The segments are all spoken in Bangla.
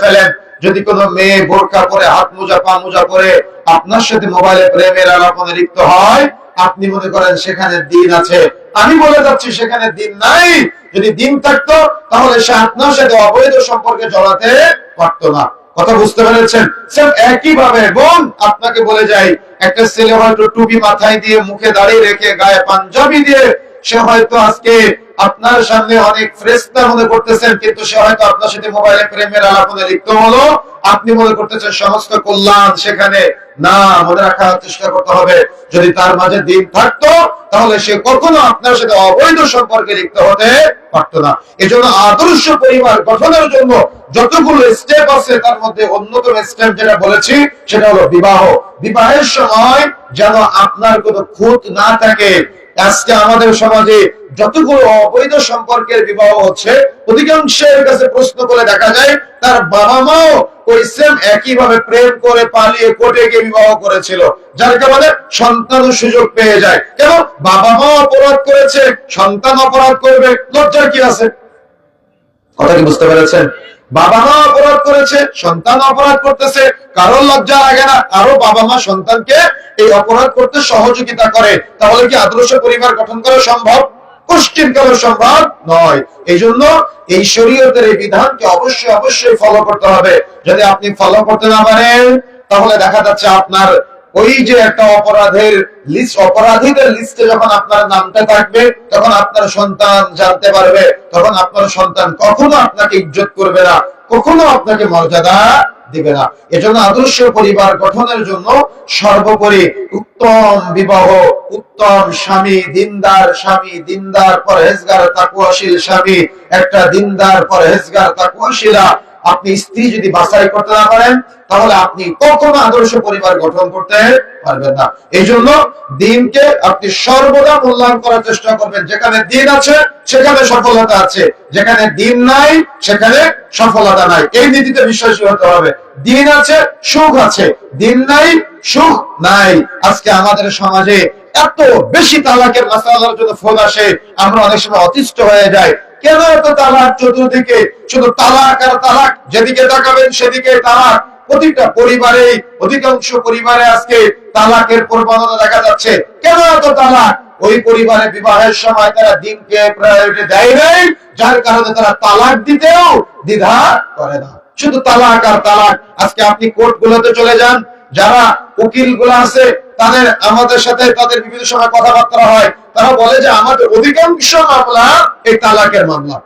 ফেলেন। যদি কোনো মেয়ে বোরকা পরে, হাত মোজা, পা মোজা পরে আপনার সাথে মোবাইলে প্রেমের আলাপনে লিপ্ত হয়, আপনি মনে করেন সেখানে দিন আছে। আমি বলে যাচ্ছি সেখানে দিন নাই। যদি দিন থাকতো তাহলে সে আপনার সাথে অবৈধ সম্পর্কে জড়াতে পারতো না। কথা বুঝতে পেরেছেন? স্যার একই ভাবে বোন আপনাকে বলে যাই, একটা ছেলে হয়তো টুপি মাথায় দিয়ে, মুখে দাড়ি রেখে, গায়ে পাঞ্জাবি দিয়ে, সে হয়তো আজকে আপনার সামনে অনেক ফ্রেশতা মনে করতেছেন, কিন্তু সে হয়তো আপনার সাথে মোবাইলে প্রেমের আলাপনে লিপ্ত হলো। আপনি মনে করতেছেন সমস্ত কল্যাণ সেখানে। না, মনে রাখার চেষ্টা করতে হবে, যদি তার মাঝে দিন থাকতো তাহলে সে কখনো আপনার সাথে অবৈধ সম্পর্কে লিপ্ত হতে পারতো না। এজন্য আদর্শ পরিবার গঠনের জন্য যতগুলো স্টেপ আছে তার মধ্যে অন্যতম স্টেপ যেটা বলেছি সেটা হলো বিবাহ। বিবাহের সময় যেন আপনার কোনো খুঁত না থাকে। আজকে আমাদের সমাজে যতগুলো অবৈধ সম্পর্কের বিবাহ হচ্ছে, অধিকাংশের কাছে প্রশ্ন করে দেখা যায় তার বাবা মাও ওই সেম একইভাবে প্রেম করে পালিয়ে কোর্টে গিয়ে বিবাহ করেছিল, যার কারণে সন্তানও সুযোগ পেয়ে যায়। কেন? বাবা মা অপরাধ করেছে, সন্তান অপরাধ করবে, লজ্জার কি আছে? কথা কি বুঝতে পেরেছেন? বাবা মা অপরাধ করেছে, সন্তান অপরাধ করতেছে, কারোর লজ্জা লাগে না। আরো বাবা মা সন্তানকে এই অপরাধ করতে সহযোগিতা করে, তাহলে কি আদর্শ পরিবার গঠন করা সম্ভব? কোশ্চিনকালে সম্ভব নয়। এই জন্য এই শরীয়তের এই বিধানকে অবশ্যই অবশ্যই ফলো করতে হবে। যদি আপনি ফলো করতে না পারেন তাহলে দেখা যাচ্ছে আপনার ওই যে একটা অপরাধের লিস্ট, অপরাধীদের লিস্টে যখন আপনার নামটা থাকবে তখন আপনার সন্তান জানতে পারবে, তখন আপনার সন্তান কখনো আপনাকে ইজ্জত করবে না, কখনো আপনাকে মর্যাদা দিবে না। এজন্য আদর্শ পরিবার গঠনের জন্য সর্বোপরি উত্তম বিবাহ, উত্তম স্বামী, দিনদার পরহেজগার তাকওয়াশীল স্বামী, একটা দিনদার পরহেজগার তাকওয়াশীলা আপনি স্ত্রী যদি বাছাই করতে না পারেন তাহলে আপনি কখনো আদর্শ পরিবার গঠন করতে পারবেন না। এই জন্য দিনকে আপনি সর্বদা মূল্যায়ন করার চেষ্টা করবেন। যেখানে দিন আছে সেখানে সফলতা আছে, যেখানে দিন নাই সেখানে সফলতা নাই। এই নীতিতে বিশ্বাসী হতে হবে। দিন আছে, সুখ আছে, দিন নাই, সুখ নাই। আজকে আমাদের সমাজে এত বেশি তালাকের মাসালার জন্য ফোন আসে, আমরা অনেক সময় অতিষ্ঠ হয়ে যাই। কেন এত তালাক? চতুর্দিকে শুধু তালাক আর তালাক, যেদিকে তাকাবেন সেদিকে তালাক। প্রতিটা পরিবারে, অধিকাংশ পরিবারে আজকে তালাকের প্রবণতা দেখা যাচ্ছে। কেন এত তালাক? ওই পরিবারে বিবাহের সময় তারা দিনকে প্রায়োরিটি দেয় নাই, যার কারণে তারা তালাক দিতেও দ্বিধা করে না। শুধু তালাক আর তালাক। আজকে আপনি কোর্ট গুলোতে চলে যান, যারা উকিল গুলা আছে তাদের আমাদের সাথে তাদের বিভিন্ন সময় কথাবার্তা হয়, তারা বলে যে আমাদের অধিকাংশ মামলা এই তালাকের মামলা,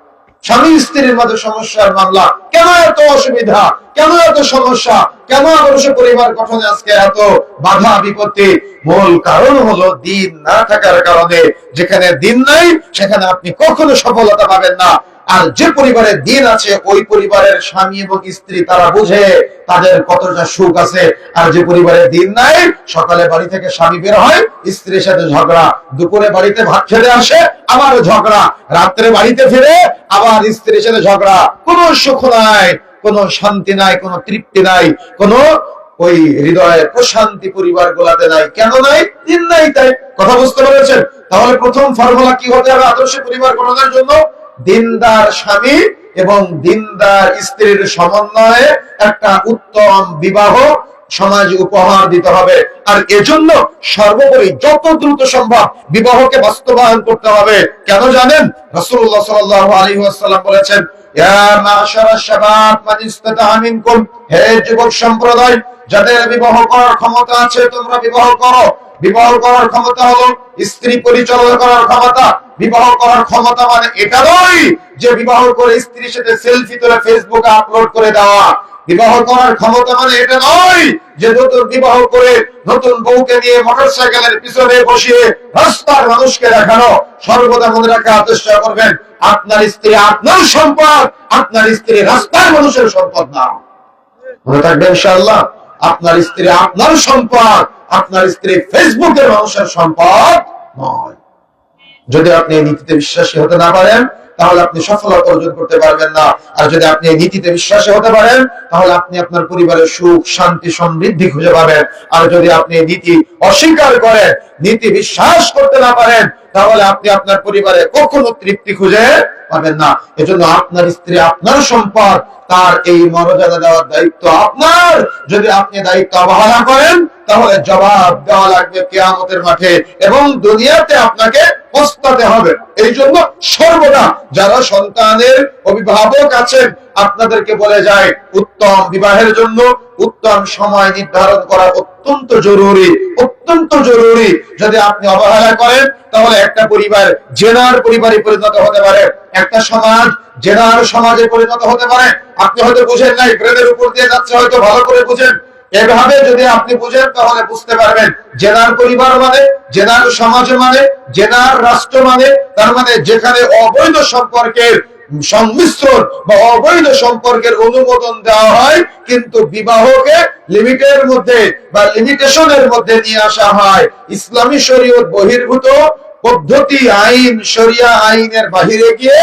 স্বামী স্ত্রীর মধ্যে সমস্যার মামলা। কেন এত অসুবিধা? কেন এত সমস্যা? কেন আদর্শ পরিবার গঠনে আজকে এত বাধা বিপত্তি? মূল কারণ হলো দিন না থাকার কারণে। যেখানে দিন নাই সেখানে আপনি কখনো সফলতা পাবেন না। আর যে পরিবারে দিন আছে ওই পরিবারের স্বামী এবং স্ত্রী তারা বুঝে তাদের কতটা সুখ আছে। আর যে পরিবারে দিন নাই, সকালে বাড়ি থেকে স্বামী বের হয়, স্ত্রীর সাথে ঝগড়া, দুপুরে বাড়িতে ভাত খেতে আসে আবার ঝগড়া, রাত্রে বাড়িতে ফিরে আবার স্ত্রীর সাথে ঝগড়া। কোনো সুখ নাই, কোনো শান্তি নাই, কোনো তৃপ্তি নাই, কোনো ওই হৃদয়ে প্রশান্তি পরিবার গুলাতে নাই। কেন নাই? দিন নাই তাই। কথা বুঝতে পেরেছেন? তাহলে প্রথম ফর্মুলা কি হতে হবে আদর্শ পরিবার গঠনের জন্য? দিনদার স্বামী এবং দিনদার স্ত্রীর সমন্বয়ে একটা উত্তম বিবাহ সমাজ উপহার দিতে হবে। আর এজন্য সর্বোপরি যত দ্রুত সম্ভব বিবাহকে বাস্তবায়ন করতে হবে। কেন জানেন? রাসূলুল্লাহ সাল্লাল্লাহু আলাইহি ওয়াসাল্লাম বলেছেন, ইয়া মাশারাশ শাবাব মান ইসতাতাআ মিনকুম, হে যুবক সম্প্রদায়, যাদের বিবাহ করার ক্ষমতা আছে তোমরা বিবাহ করো। বিবাহ করার ক্ষমতা হলো স্ত্রী পরিচালনা করার ক্ষমতা। বিবাহ করার ক্ষমতা মানে এটা নয় যে বিবাহ করে স্ত্রীর সাথে সেলফি তুলে ফেসবুকে আপলোড করে দেওয়া। বিবাহ করার ক্ষমতা মানে এটা নয় যে নতুন বিবাহ করে নতুন বউকে নিয়ে মোটরসাইকেলের পিছনে বসিয়ে রাস্তার মানুষকে দেখানো। সর্বদা মনে রাখার চেষ্টা করবেন, আপনার স্ত্রী আপনার সম্পদ, আপনার স্ত্রী রাস্তার মানুষের সম্পদ না। মনে থাকবে ইনশাআল্লাহ। আপনার স্ত্রী আপনার সম্পদ, আপনার স্ত্রী ফেসবুকের মানুষের সম্পদ নয়। যদি আপনি এই নীতিতে বিশ্বাসী হতে না পারেন তাহলে আপনি সফলতা অর্জন করতে পারবেন না। আর যদি আপনি এই নীতিতে বিশ্বাসী হতে পারেন তাহলে আপনি আপনার পরিবারের সুখ শান্তি সমৃদ্ধি খুঁজে পাবেন। আর যদি আপনি এই নীতি অস্বীকার করেন নীতি বিশ্বাস করতে না পারেন, তাহলে আপনি আপনার পরিবারে কখনো তৃপ্তি খুঁজে পাবেন না। এজন্য আপনার স্ত্রী আপনার সম্পদ, তার এই মর্যাদা দেওয়ার দায়িত্ব আপনার। যদি আপনি দায়িত্ব অবহেলা করেন, তাহলে জবাব দেওয়া লাগবে কিয়ামতের মাঠে, এবং দুনিয়াতে আপনাকে পস্তাতে হবে। এই জন্য সর্বদা যারা সন্তানের অভিভাবক আছেন, আপনাদেরকে বলে যায়, উত্তম বিবাহের জন্য উত্তম সময় নির্ধারণ করা অত্যন্ত জরুরি, অত্যন্ত জরুরি। যদি আপনি অবহেলা করেন, তাহলে একটা পরিবার জেনার পরিবারে পরিণত হতে পারে, একটা সমাজ জেনার সমাজে পরিণত হতে পারে। আপনি হয়তো বুঝেন নাই, ব্রেনের উপর দিয়ে যাচ্ছে, হয়তো ভালো করে বুঝেন। এভাবে যদি আপনি বুঝেন, তাহলে বুঝতে পারবেন জেনার পরিবার মানে, জেনার সমাজ মানে, জেনার রাষ্ট্র মানে, তার মানে যেখানে অবৈধ সম্পর্কের সংমিশ্রণ বা অবৈধ সম্পর্কের অনুমোদন দেওয়া হয়, কিন্তু বিবাহকে লিমিটের মধ্যে বা লিমিটেশনের মধ্যে নিয়ে আসা হয়। ইসলামী শরীয়ত বহির্ভূত পদ্ধতি, আইন, শরিয়া আইনের বাহিরে গিয়ে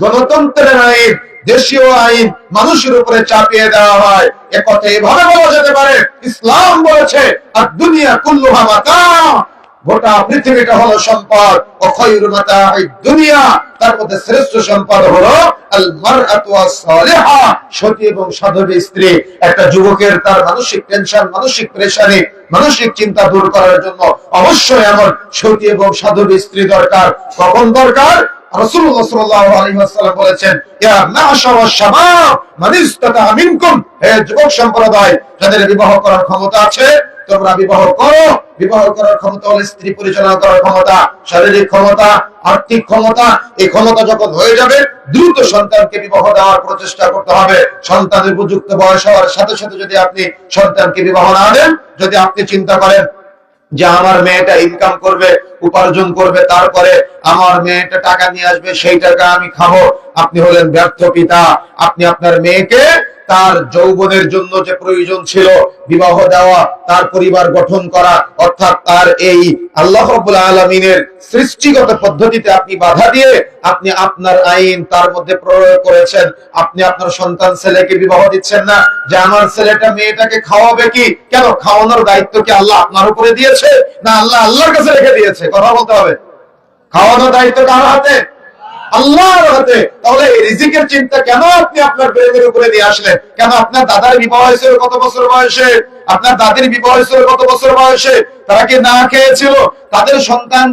গণতন্ত্রের আইন, দেশীয় আইন মানুষের উপরে চাপিয়ে দেওয়া হয়। একথা এভাবে বলা যেতে পারে, ইসলাম বলেছে আর দুনিয়া কুল্লুহা মাতা, গোটা পৃথিবীটা হলো সম্পদ, ও খায়রু মাতাঈ দুনিয়া, তার মধ্যে শ্রেষ্ঠ সম্পদ হলো আল মারআতু আস-সালিহা, সতী এবং সাধবী স্ত্রী। একটা যুবকের তার মানসিক টেনশন, মানসিক পেরেশানি, মানসিক চিন্তা দূর করার জন্য অবশ্যই এমন সতী এবং সাধবী স্ত্রী দরকার। কখন দরকার? রাসূলুল্লাহ সাল্লাল্লাহু আলাইহি ওয়াসাল্লাম বলেছেন, ইয়া মা'শারাশ শাবাব মান ইসতাতা'a মিনকুম, হে যুবক সম্প্রদায়, যাদের বিবাহ করার ক্ষমতা আছে, তোমরা বিবাহ করো। বিবাহ করার ক্ষমতা হলো স্ত্রী পরিচালনা করার ক্ষমতা, শারীরিক ক্ষমতা, আর্থিক ক্ষমতা। এই ক্ষমতা যখন হয়ে যাবে, দ্রুত সন্তানকে বিবাহ দেওয়ার প্রচেষ্টা করতে হবে। সন্তানের উপযুক্ত বয়স হওয়ার সাথে সাথে যদি আপনি সন্তানকে বিবাহ না দেন, যদি আপনি চিন্তা করেন যে আমার মেয়েটা ইনকাম করবে, উপার্জন করবে, তারপরে আমার মেয়েটা টাকা নিয়ে আসবে, সেই টাকা আমি খাবো, আপনি হলেন ব্যর্থ পিতা। আপনি আপনার মেয়েকে তার যৌবনের জন্য যে প্রয়োজন ছিল বিবাহ দেওয়া, তার পরিবার গঠন করা, অর্থাৎ তার এই আল্লাহ রাব্বুল আলামিনের সৃষ্টিগত পদ্ধতিতে আপনি বাধা দিয়ে আপনি আপনার আইন তার মধ্যে প্রয়োগ করেছেন। আপনি আপনার সন্তান ছেলেকে বিবাহ দিচ্ছেন না যে আমার ছেলেটা মেয়েটাকে খাওয়াবে কি, কেন খাওয়ানোর দায়িত্ব কি আল্লাহ আপনার উপরে দিয়েছে, না আল্লাহ আল্লাহর কাছে রেখে দিয়েছে? কথা বলতে হবে। খাওয়ানোর দায়িত্ব কার হাতে? আল্লাহর হাতে। তাহলে রিজিকের চিন্তা কেন আপনি আপনার ব্রেনের উপরে নিয়ে আসলেন? কেন আপনার দাদার বিবাহ হয়েছিল কত বছর বয়সে, আপনার দাদির বিবাহ হয়েছিল কত বছর বয়সে? তারা কি না খেয়েছিল? তাদের সন্তান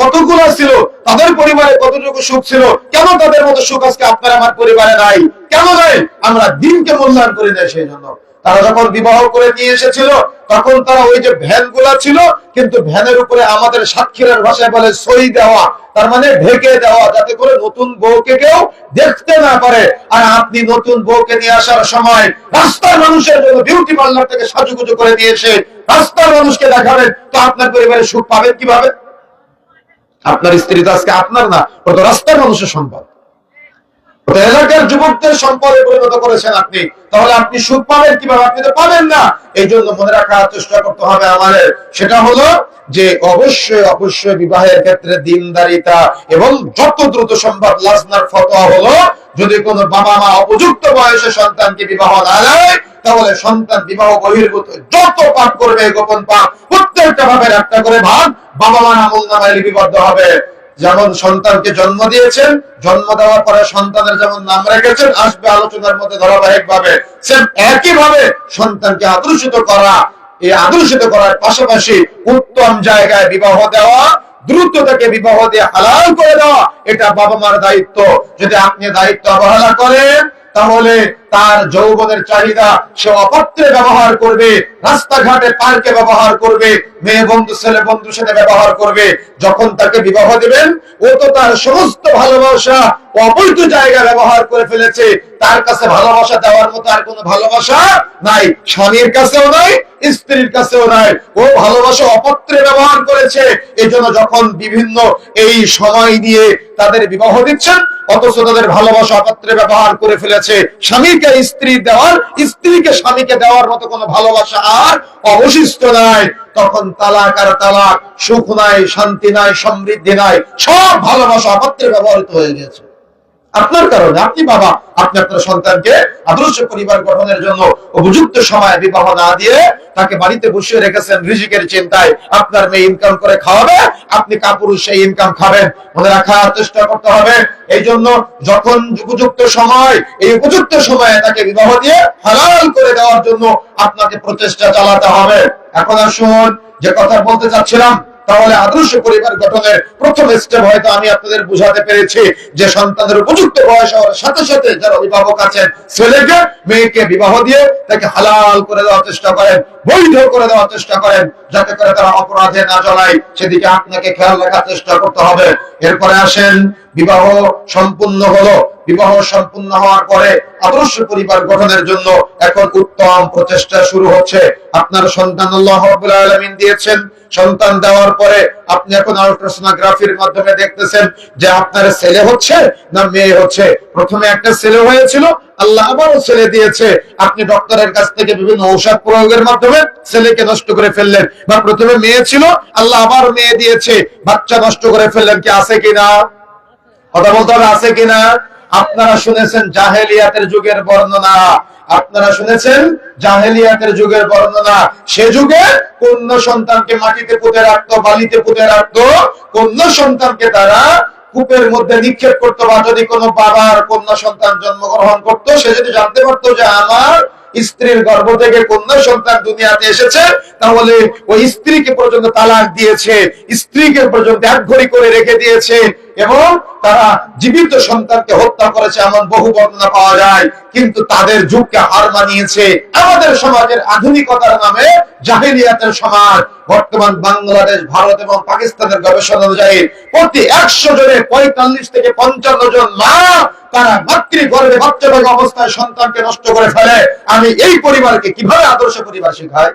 কতগুলো ছিল? তাদের পরিবারে কতটুকু সুখ ছিল? কেন তাদের মতো সুখ আজকে আপনার আমার পরিবারে নাই? কেন নাই? আমরা দিনকে মূল্যায়ন করি না। সেই জন্য তারা যখন বিবাহ করে নিয়ে এসেছিল, তখন তারা ওই যে ভ্যান গুলা ছিল, কিন্তু ভ্যানের উপরে আমাদের সাতক্ষীরার ভাষায় বলে সই দেওয়া, তার মানে ঢেকে দেওয়া, যাতে করে নতুন বউকে কেউ দেখতে না পারে। আর আপনি নতুন বউকে নিয়ে আসার সময় রাস্তার মানুষের জন্য বিউটি পার্লার থেকে সাজুগুজু করে নিয়ে এসে রাস্তার মানুষকে দেখাবেন, তো আপনার পরিবারের সুখ পাবেন কিভাবে? আপনার স্ত্রী তো আজকে আপনার না, ও তো রাস্তার মানুষের সম্পদ, এলাকার যুবকদের সম্পদে পরিণত করেছেন আপনি, তাহলে আপনি সুখ পাবেন কিভাবে? আপনি তো পাবেন না। এই জন্য মনে রাখার চেষ্টা করতে হবে আমাদের, সেটা হলো যে অবশ্যই অবশ্যই বিবাহের ক্ষেত্রে দিনদারিতা এবং যত দ্রুত সম্ভব লাজনার ফতোয়া হলো, যদি কোনো বাবা মা উপযুক্ত বয়সে সন্তানকে বিবাহ না দেয়, তাহলে সন্তান বিবাহ বহির্ভূত যত পাপ করবে, গোপন পাপ, প্রত্যেকটা ভাবের একটা করে ভাগ বাবা মা আমলনামায় লিপিবদ্ধ হবে। যেমন সন্তানকে জন্ম দিয়েছেন, জন্ম দেওয়ার পরে সন্তানের যেমন নাম রেখেছেন, আসবে আলোচনার মধ্যে ধারাবাহিক ভাবে, সেম একই ভাবে সন্তানকে আদর্শিত করা, এই আদর্শিত করার পাশাপাশি উত্তম জায়গায় বিবাহ দেওয়া, দ্রুত তাকে বিবাহ দিয়ে হালাল করে দেওয়া, এটা বাবা মার দায়িত্ব। যদি আপনি দায়িত্ব অবহেলা করেন, তাহলে তার যৌবনের চাহিদা সে অপাত্রে ব্যবহার করবে, রাস্তাঘাটে পার্কে ব্যবহার করবে, মেয়ে বন্ধু ছেলে বন্ধুর সাথে ব্যবহার করবে। যখন তাকে বিবাহ দিবেন, ও তো তার সমস্ত ভালোবাসা অবৈধ জায়গা ব্যবহার করে ফেলেছে। তার কাছে ভালোবাসা দেওয়ার মতো আর কোনো ভালোবাসা নাই, স্বামীর কাছেও নাই, স্ত্রীর কাছেও নাই। ও ভালোবাসা অপত্রে ব্যবহার করেছে। এই জন্য যখন বিভিন্ন এই সময় নিয়ে তাদের বিবাহ দিচ্ছেন, অথচ তাদের ভালোবাসা অপত্রে ব্যবহার করে ফেলেছে। স্বামীকে স্ত্রী দেওয়ার, স্ত্রীকে স্বামীকে দেওয়ার মতো কোনো ভালোবাসা আর অবশিষ্ট নাই। তখন তালাক আর তালাক, সুখ নাই, শান্তি নাই, সমৃদ্ধি নাই, সব ভালোবাসা অপত্রে ব্যবহৃত হয়ে গেছে। আপনার কারণে। আপনি বাবা, আপনি আপনার সন্তানকে আদর্শ পরিবার গঠনের জন্য উপযুক্ত সময়ে বিবাহ না দিয়ে তাকে বাড়িতে বসিয়ে রেখেছেন রিজিকের চিন্তায়। আপনার মেয়ে ইনকাম করে খাওয়াবে, আপনি কাপুরুষ সেই ইনকাম খাবেন। মনে রাখার চেষ্টা করতে হবে। এই জন্য যখন উপযুক্ত সময়, এই উপযুক্ত সময়ে তাকে বিবাহ দিয়ে হালাল করে দেওয়ার জন্য আপনাকে প্রচেষ্টা চালাতে হবে। এখন আসুন যে কথা বলতে চাচ্ছিলাম, তাহলে আদর্শ পরিবার গঠনের প্রথম স্টেপ হয়তো আমি আপনাদের বুঝাতে পেরেছি যে সন্তানের উপযুক্ত বয়স হওয়ার সাথে সাথে যারা অভিভাবক আছেন, ছেলেকে মেয়েকে বিবাহ দিয়ে তাকে হালাল করে দেওয়ার চেষ্টা করেন, বৈধ করে দেওয়ার চেষ্টা করেন, যাতে করে তারা অপরাধে না জড়ায়। সেদিকে আপনাকে খেয়াল রাখার চেষ্টা করতে হবে। এরপরে আসেন, বিবাহ সম্পূর্ণ হলো। বিবাহ সম্পূর্ণ হওয়ার পরে আদর্শ পরিবার গঠনের জন্য এখন উত্তম প্রচেষ্টা শুরু হচ্ছে। আপনার সন্তান আল্লাহ রাব্বুল আলামিন দিয়েছেন, সন্তান দেওয়ার পরে আপনি এখন আল্ট্রাসোনোগ্রাফির মাধ্যমে দেখতেছেন যে আপনার ছেলে হচ্ছে না মেয়ে হচ্ছে। প্রথমে একটা ছেলে হয়েছিল, আল্লাহ আবারও ছেলে দিয়েছে। আপনি ডক্টরের কাছ থেকে বিভিন্ন ঔষধ প্রয়োগের মাধ্যমে ছেলেকে নষ্ট করে ফেললেন। বা প্রথমে মেয়ে ছিল, আল্লাহ আবার মেয়ে দিয়েছে, বাচ্চা নষ্ট করে ফেললেন। কি আছে কিনা? কথা বলতে হবে, আছে কিনা? আপনারা শুনেছেন জাহেলিয়াতের যুগের বর্ণনা, আপনারা শুনেছেন জাহেলিয়াতের যুগের বর্ণনা। সে যুগে কন্যা সন্তানকে মাটিতে পুঁতে রাখতো, বালিতে পুঁতে রাখতো। কন্যা সন্তানকে তারা কূপের মধ্যে নিক্ষেপ করতো। বা যদি কোনো বাবার কন্যা সন্তান জন্মগ্রহণ করতো, সে যদি জানতে পারতো যে আমার স্ত্রীর গর্ভ থেকে কন্যা সন্তান দুনিয়াতে এসেছে, তাহলে ওই স্ত্রীকে পর্যন্ত তালাক দিয়েছে, স্ত্রীকে পর্যন্ত একঘড়ি করে রেখে দিয়েছে, এবং তারা জীবিত সন্তানকে হত্যা করেছে, এমন বহু বর্ণনা পাওয়া যায়। কিন্তু তাদের যুগকে হার মানিয়েছে আমাদের সমাজের আধুনিকতার নামে জাহেলিয়াতের সমাজ। বর্তমান বাংলাদেশ, ভারত এবং পাকিস্তানের গবেষণা অনুযায়ী প্রতি 100 জনে 45 থেকে 55 জন মা তারা মাতৃগর্ভে বাচ্চা থাকা অবস্থায় সন্তানকে নষ্ট করে ফেলে। আমি এই পরিবারকে কিভাবে আদর্শ পরিবার শেখাই?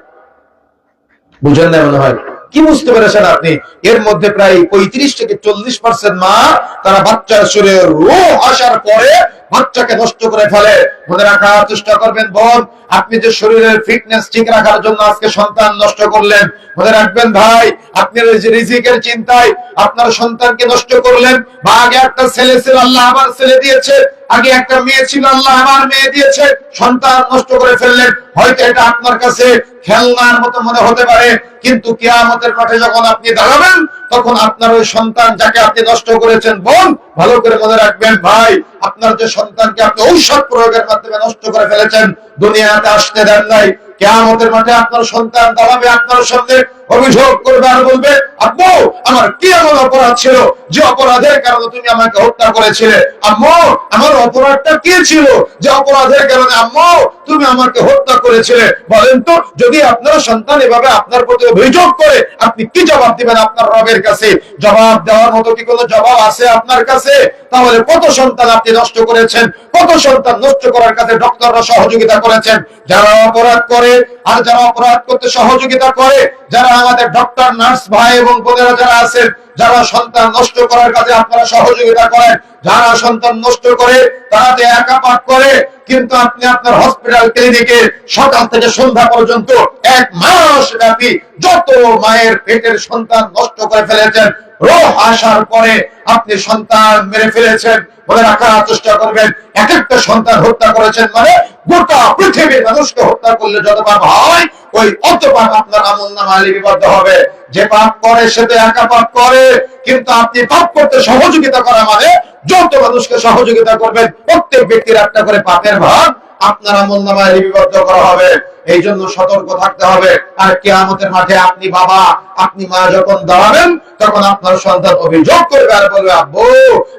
বুঝেন না মনে হয়? কি বুঝতে পেরেছেন আপনি? এর মধ্যে প্রায় 35 থেকে 40% মা তারা বাচ্চার শরীরে রোগ আসার পরে বাচ্চাকে নষ্ট করে ফেলে। মনে রাখার চেষ্টা করবেন বোন, আপনি যে শরীরের ফিটনেস ঠিক রাখার জন্য আজকে সন্তান নষ্ট করলেন, মনে রাখবেন ভাই, আপনি রিজিকের চিন্তায় আপনার সন্তানকে নষ্ট করলেন। বা আগে একটা ছেলে ছিল, আল্লাহ আবার ছেলে দিয়েছে। আগে একটা মেয়ে ছিল, আল্লাহ আবার মেয়ে দিয়েছে। সন্তান নষ্ট করে ফেললেন। হয়তো এটা আপনার কাছে খেলনার মতো মনে হতে পারে, কিন্তু কিয়ামতের মাঠে যখন আপনি দাঁড়াবেন, তখন আপনার ওই সন্তান যাকে আপনি নষ্ট করেছেন, বোন, ভালো করে মনে রাখবেন ভাই, আপনার যে সন্তানকে আপনি ঔষধ প্রয়োগের মাধ্যমে নষ্ট করে ফেলেছেন, দুনিয়াতে আসতে দেন নাই, কিয়ামতের মাঠে আপনার সন্তান দাঁড়াবে আপনার সামনে, অভিযোগ করবে আর বলবে, আব্বু আমার কি এমন অপরাধ ছিল যে অপরাধের কারণে তুমি আমাকে হত্যা করেছিলে? আম্মু আমার অপরাধটা কি ছিল যে অপরাধের কারণে আম্মু তুমি আমাকে হত্যা করেছিলে? বলেন তো, যদি আপনার সন্তান এভাবে আপনার প্রতি অভিযোগ করে, আপনি কি জবাব দিবেন আপনার রবের কাছে? জবাব দেওয়ার মতো কি কোনো জবাব আছে আপনার কাছে? তাহলে কত সন্তান আপনি নষ্ট করেছেন, কত সন্তান নষ্ট করার কাছে ডক্টররা সহযোগিতা করেছেন। যারা অপরাধ করে আর যারা অপরাধ করতে সহযোগিতা করে, যারা আমাদের ডক্টর, নার্স ভাই এবং বোনেরা যারা আছেন, যারা সন্তান নষ্ট করার কাজে আপনারা সহযোগিতা করেন, যারা সন্তান নষ্ট করে তারা যে একা পাঠ করে, কিন্তু আপনি আপনার হসপিটাল ক্লিনিকে সকাল থেকে সন্ধ্যা পর্যন্ত 1 মাস ব্যাপী যত মায়ের পেটের সন্তান নষ্ট করে ফেলেছেন, রোগ আসার পরে আপনি সন্তান মেরে ফেলেছেন। মনে রাখার চেষ্টা করবেন, এক একটা সন্তান হত্যা করেছেন মানে গোটা পৃথিবীর মানুষকে হত্যা করলে যত পাপ হয়, ওই অত পাপ আপনার আমলনামায় লিপিবদ্ধ হবে। যে পাপ করে সে তো একা পাপ করে, কিন্তু আপনি পাপ করতে সহযোগিতা করা মানে যত মানুষকে সহযোগিতা করবেন, প্রত্যেক ব্যক্তির একটা করে পাপের ভাগ আপনার আমলনামায় লিপিবদ্ধ করা হবে। এই জন্য সতর্ক থাকতে হবে। আর কিয়ামতের মাঠে আপনি বাবা, আপনি মা যখন দাঁড়াবেন, তখন আপনার সন্তান অভিযোগ করবে আর বলবে, আব্বু